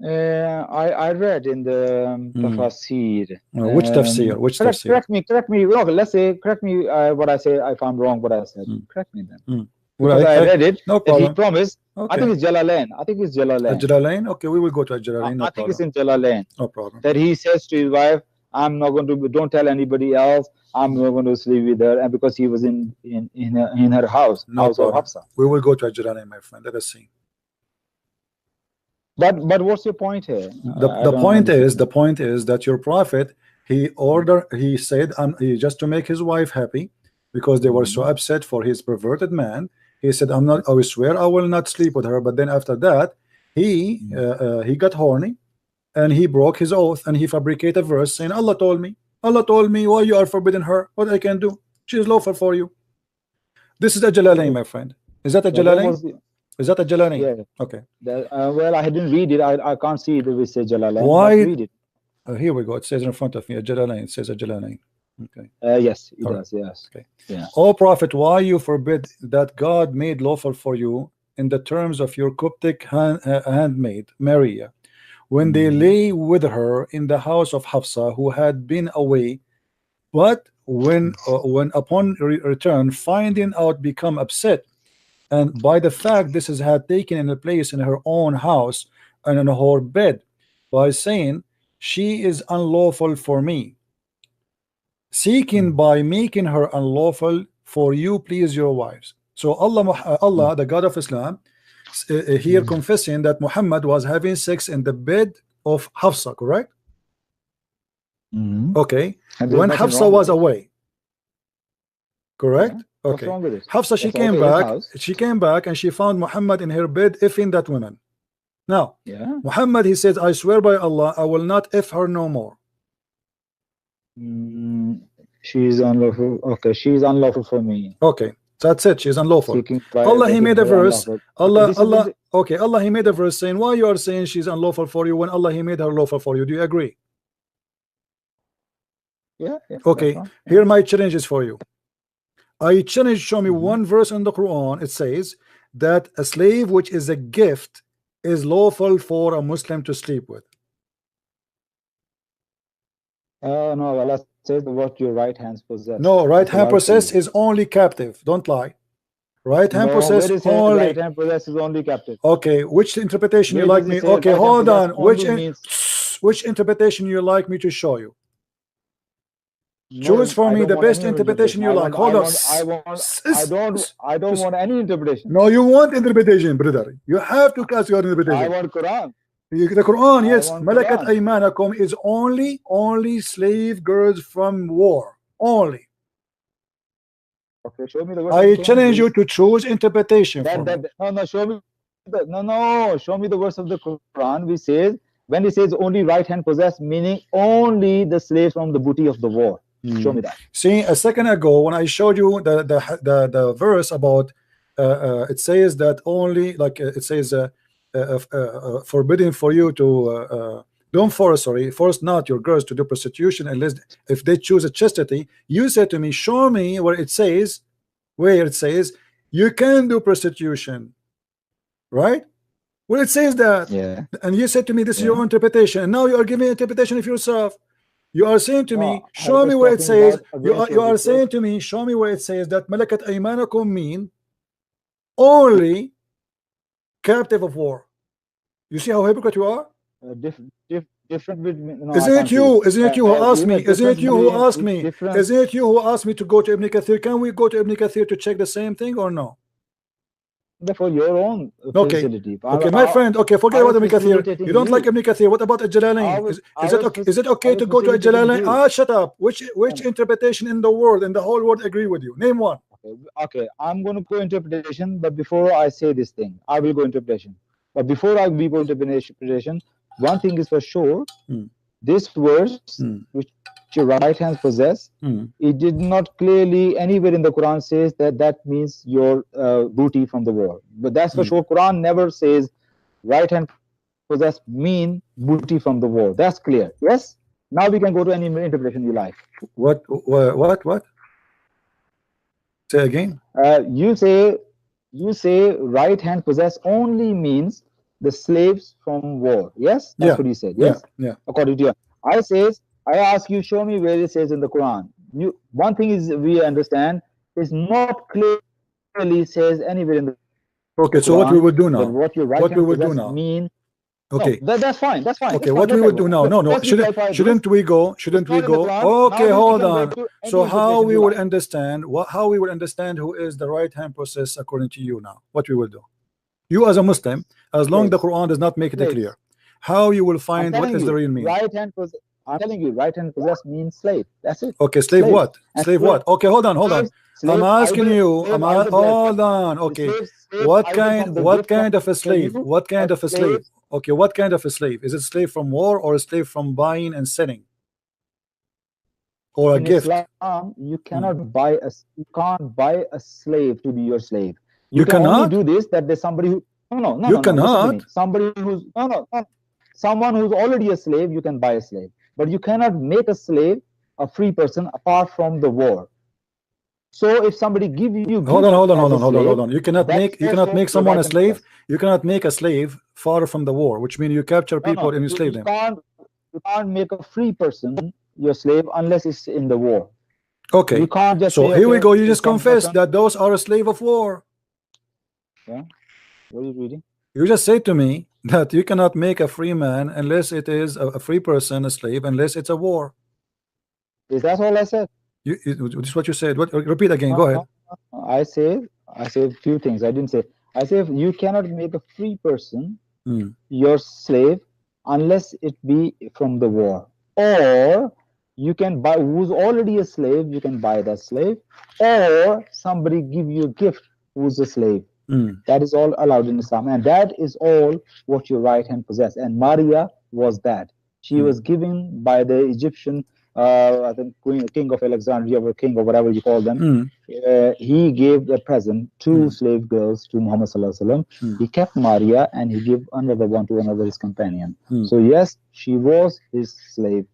I read in the tafsir. Which tafsir? Which tafsir? Correct me. Okay, let's say correct me what I say. If I'm wrong, what I said. Correct me then. Well, Because I read it. No that problem. he promised. Okay. I think it's Jalalain. Jalalain. Okay, we will go to Jalalain. No I think it's in Jalalain. No problem. That he says to his wife, "I'm not going to. Don't tell anybody else. I'm not going to sleep with her." And because he was in her house, house of Hafsa. We will go to Jalalain, my friend. Let us see. But what's your point here? The point is that your prophet, he said just to make his wife happy, because they were so upset for his perverted man. He said, I will swear I will not sleep with her. But then after that, he got horny and he broke his oath and he fabricated a verse saying, Allah told me why you are forbidding her, what I can do, she is lawful for you. This is a Jalalain, my friend. Is that a Jalalain? Is that a Jalalain? Yeah. Okay. Well, I didn't read it. I can't see it if it says Jalalain. Why? Read it. Here we go. It says in front of me a Jalalain. It says a Jalalain. Okay. Yes, it does. Yes. Okay. Yeah. O Prophet, why you forbid that God made lawful for you in the terms of your Coptic handmaid Maria, when they lay with her in the house of Hafsa, who had been away, but when upon return, finding out, become upset, and by the fact this has had taken in a place in her own house and in her bed, by saying, she is unlawful for me, seeking by making her unlawful for you, please your wives. So Allah, the God of Islam, here confessing that Muhammad was having sex in the bed of Hafsa, correct? Okay. When Hafsa was away, correct? Yeah. Okay. Hafsa, she came back and she found Muhammad in her bed effing that woman. Now, Muhammad, he says, I swear by Allah, I will not F her no more. She's unlawful. Okay, she's unlawful for me. Okay, that's it. She's unlawful. Allah, he made a verse. Allah, he made a verse saying, why you are saying she's unlawful for you when Allah, he made her lawful for you? Do you agree? Yeah. Okay. Here my challenge is for you. I challenge, show me one verse in the Quran. It says that a slave which is a gift is lawful for a Muslim to sleep with. No, Allah says what your right hands possess. No, right hand possess is only captive. Don't lie. Right hand possess only. Right hand possess is only captive. Okay, which interpretation you like me? Okay, hold on. Which interpretation you like me to show you? Choose for me the best interpretation you like. Hold on. I don't want any interpretation. No, you want interpretation, brother. You have to class your interpretation. I want Quran. The Quran, yes. Malakat aymanakum is only slave girls from war. Only. Okay, show me the verse. I challenge you to choose interpretation. No, show me. Show me the verse of the Quran. We says when it says only right hand possess, meaning only the slaves from the booty of the war. Show me that. See, a second ago when I showed you the verse about it says that only, like it says forbidden for you to don't force not your girls to do prostitution unless if they choose a chastity. You said to me, show me where it says you can do prostitution, right? Well, it says that, and you said to me this is your interpretation, and now you are giving interpretation of yourself. You are saying to me, show me where it says. You are saying to me, show me where it says that malakat aymanakum mean only captive of war. You see how hypocrite you are? Different with me. No, isn't it you who asked me? Isn't it you who asked me? Isn't it you who asked me to go to Ibn Kathir? Can we go to Ibn Kathir to check the same thing or no? For your own facility. Okay, my friend. Okay, forget about Ibn Kathir. You don't like Ibn Kathir. What about Jalalain? Is it okay to go to Jalalain? Shut up. Which interpretation in the world, in the whole world, agree with you? Name one. Okay, I'm going to go interpretation, but before I say this thing, I will go interpretation. But before I will go interpretation, one thing is for sure: this verse, which your right hands possess, it did not clearly anywhere in the Quran says that means your booty from the war. But that's for sure. Quran never says right hand possess mean booty from the war. That's clear. Yes. Now we can go to any interpretation you like. What? Say again. You say right hand possess only means the slaves from war. Yes, that's what you said. Yes, according to you. I ask you, show me where it says in the Quran. One thing is we understand is not clearly says anywhere in the Okay, so what we would do now? What you what we would do now? Mean? Okay, no, that's fine. That's fine. Okay, what we would do now? No, shouldn't we go? Shouldn't we go? Okay, hold on. So how we will understand how we will understand who is the right hand process according to you now? What we will do? You as a Muslim, as long the Quran does not make it clear, how you will find what is the real meaning? Right hand possess. I'm telling you, right hand possess means slave. That's it. Okay, slave what? Slave what? Okay, hold on. I'm asking you. Hold on. Okay, what kind of a slave? What kind of a slave? Okay, what kind of a slave? Is it slave from war or a slave from buying and selling? Or a gift? Islam, you cannot buy you can't buy a slave to be your slave. You can cannot only do this that there's somebody who you cannot somebody who's someone who's already a slave, you can buy a slave, but you cannot make a slave a free person apart from the war. So if somebody give you hold on. You cannot make someone a slave. You cannot make a slave far from the war, which means you capture people and you slave them. You can't make a free person your slave unless it's in the war. Okay. You can't just so here we go. You just confess that those are a slave of war. Yeah. What are you reading? You just say to me that you cannot make a free man unless it is a free person, a slave, unless it's a war. Is that all I said? This is what you said. Repeat again. Go ahead. I say a few things. I didn't say. I say you cannot make a free person your slave unless it be from the war, or you can buy who's already a slave. You can buy that slave, or somebody give you a gift who's a slave. That is all allowed in Islam, and that is all what your right hand possess. And Maria was that. She was given by the Egyptian. I think king of Alexandria or king or whatever you call them. He gave a present two slave girls to Muhammad sallallahu alaihi wasallam. He kept Maria and he gave another one to another his companion. So yes, she was his slave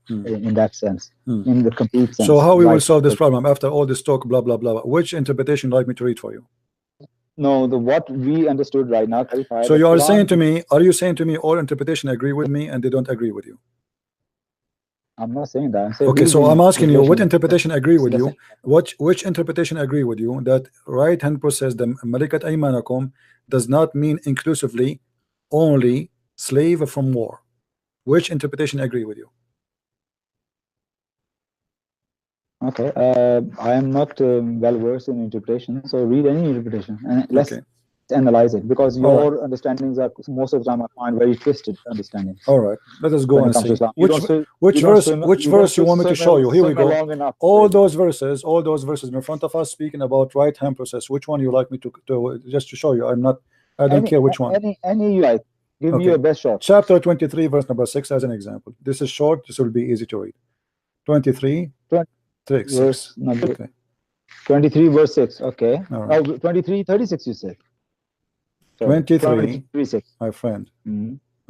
in that sense, in the complete sense. So how we will solve this problem after all this talk, blah blah blah? Which interpretation would you like me to read for you? No, what we understood right now. So you are saying to me, are you saying to me all interpretation agree with me and they don't agree with you? I'm not saying that. I'm saying okay, so I'm asking you, what interpretation agree with you? Which interpretation agree with you that right hand process, the Malakat Aymanakum, does not mean inclusively only slave from war? Which interpretation agree with you? Okay, I am not well versed in interpretation, so read any interpretation and let's analyze it, because your understandings are most of the time I find very twisted understandings. All right, let us go and see which verse you want me to show you. Here we go. All those verses in front of us speaking about right hand process. Which one you like me to just to show you? I don't care which one. Any you like. Give me your best shot. Chapter 23, verse number 6 as an example. This is short. This will be easy to read. 23. 6. 23 verse 6. Okay. Right. 23 36 you said. Sorry. 23 6. My friend.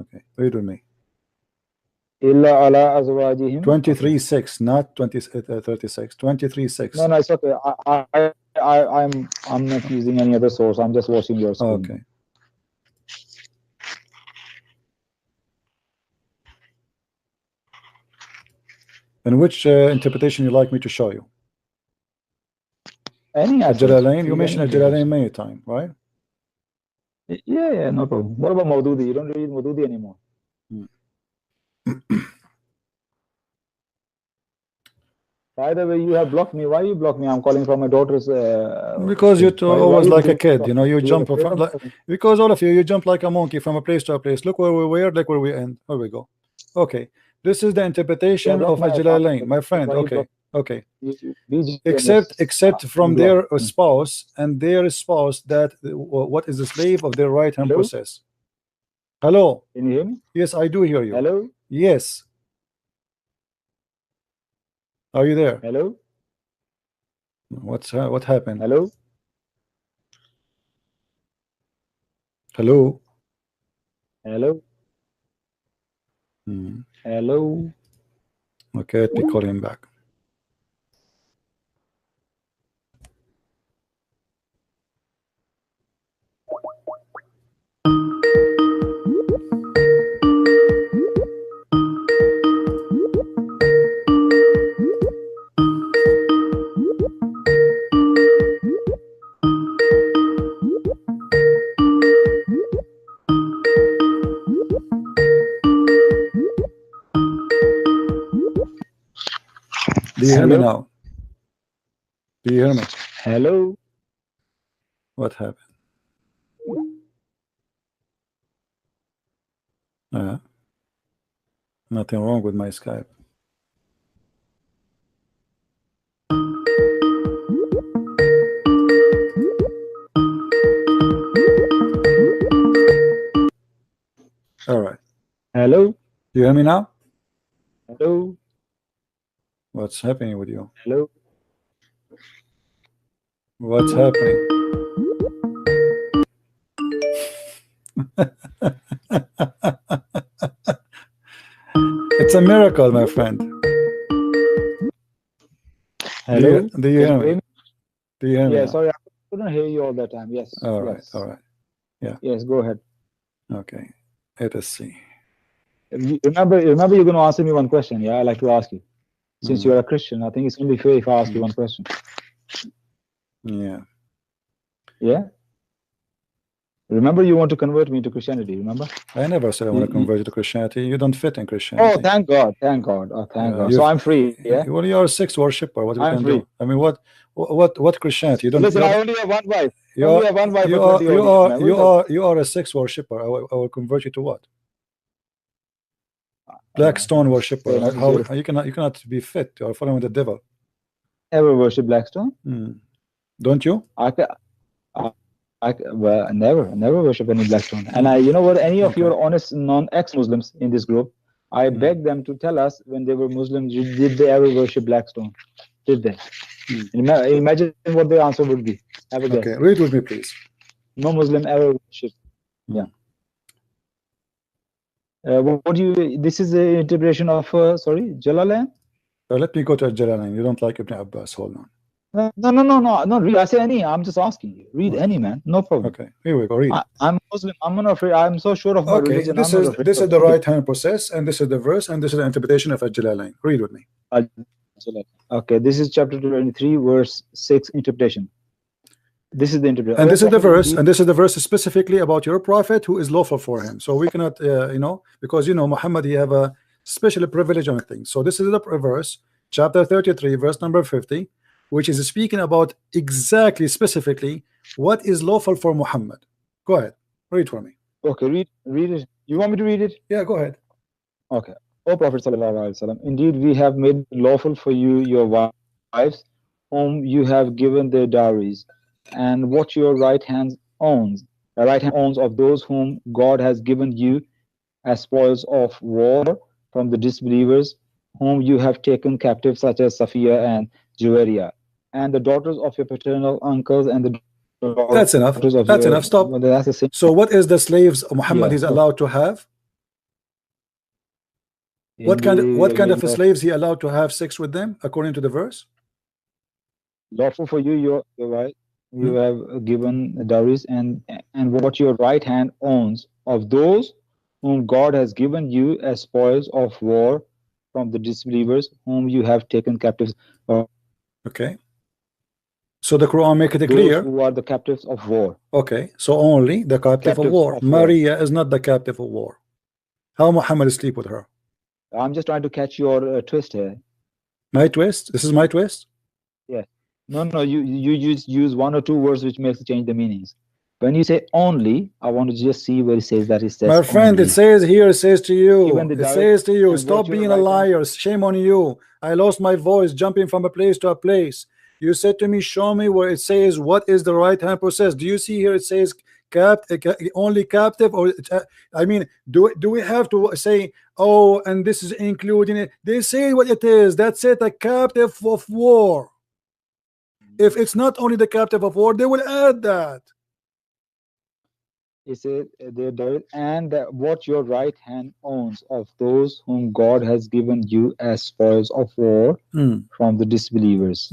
Okay. Read with me. 23 6, not 36. 23 6. No, it's okay. I'm not using any other source. I'm just watching your screen. Okay. And which interpretation you like me to show you? Any Jalalain? You mentioned Jalalain many times, right? Yeah, no problem. What about Maududi? You don't read Maududi anymore. By the way, you have blocked me. Why you block me? I'm calling from my daughter's. Because you're always like a kid, you know. You jump from because all of you jump like a monkey from a place to a place. Look where we were. Look where we end. Here we go. Okay. This is the interpretation of Jalalain, my friend. Okay. Except from their spouse and their spouse that what is the slave of their right hand process. Hello. Can you hear me? Yes, I do hear you. Hello. Yes. Are you there? Hello. What happened? Hello. Hello. Hello. Hello. Okay, let me call him back. Do you hear me now? Do you hear me? Hello? What happened? Nothing wrong with my Skype. All right. Hello? You hear me now? Hello? What's happening with you? Hello? What's happening? It's a miracle, my friend. Hello? Do you hear me? Do you hear me? Yeah, now? sorry, I couldn't hear you all the time. Yes. All right. Yes. All right. Yeah. Yes, go ahead. Okay. Let us see. Remember, you're going to answer me one question. Yeah, I'd like to ask you. Since you're a Christian, I think it's only fair if I ask you one question. Yeah. Yeah? Remember, you want to convert me to Christianity, remember? I never said I want to convert you to Christianity. You don't fit in Christianity. Oh, thank God. Thank God. Oh, thank God. So I'm free, yeah? Well, you're a sex worshipper. What we I'm can free. do? I mean, what Christianity? You don't. Listen, I only have one wife. You only have one wife. You are a sex worshipper. I will convert you to what? Black stone worshipper. How you cannot be fit. You are following the devil. Ever worship Blackstone? Don't you? Well, never worship any Blackstone. And you know what? Any of your honest non-ex-Muslims in this group, I beg them to tell us when they were Muslims, did they ever worship Blackstone? Did they? Imagine what their answer would be. Have a guess. Okay, read with me, please. No Muslim ever worship. Yeah. What do you? This is the interpretation of Jalalain. Let me go to Jalalain. You don't like Ibn Abbas? Hold on. No. Read. I say any. I'm just asking you. Read any, man. No problem. Okay, here we go. Read. I'm Muslim. I'm not afraid. I'm so sure of my religion. This is the right hand process, and this is the verse, and this is the interpretation of Jalalain. Read with me. Okay, this is chapter 23, verse 6, interpretation. This is the interpretation. And this is the verse, and this is the verse specifically about your prophet who is lawful for him. So we cannot, because Muhammad, he have a special privilege on things. So this is the verse, chapter 33, verse number 50, which is speaking about exactly, specifically, what is lawful for Muhammad. Go ahead, read for me. Okay, read it. You want me to read it? Yeah, go ahead. Okay. O Prophet sallallahu alaihi wasallam, indeed we have made lawful for you your wives, whom you have given their dowries, and what your right hand owns, the right hand owns of those whom God has given you as spoils of war from the disbelievers, whom you have taken captive, such as Safiya and Juwairiya, and the daughters of your paternal uncles, and the that's enough. That's enough. Stop. Well, that's the same. So what is the slaves Muhammad is allowed to have? What kind of slaves he allowed to have sex with them according to the verse? Lawful for you, your right. You have given dowries, and what your right hand owns of those whom God has given you as spoils of war from the disbelievers, whom you have taken captives. Okay. So the Quran make it clear. Who are the captives of war? Okay. So only the captive of war. Maria is not the captive of war. How Muhammad sleep with her? I'm just trying to catch your twist here. My twist? This is my twist? Yeah. No. You use one or two words which makes change the meanings. When you say only, I want to just see where it says that it says. My friend, only. it says here. It says to you. It says to you. Stop being a liar. Shame on you. I lost my voice jumping from a place to a place. You said to me, show me where it says what is the right hand process. Do you see here? It says only captive, or I mean, do we have to say, oh, and this is including it? They say what it is. That's it, a captive of war. If it's not only the captive of war, they will add that. He said, and what your right hand owns of those whom God has given you as spoils of war from the disbelievers,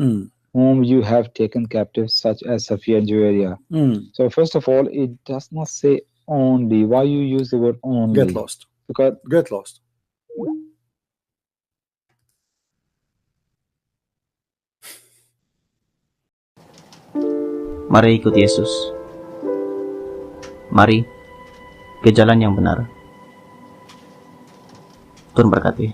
whom you have taken captive, such as Safiya and Juwairiya. So first of all, it does not say only. Why you use the word only? Get lost. Because get lost. Mari ikut Yesus. Mari ke jalan yang benar. Tuhan berkati.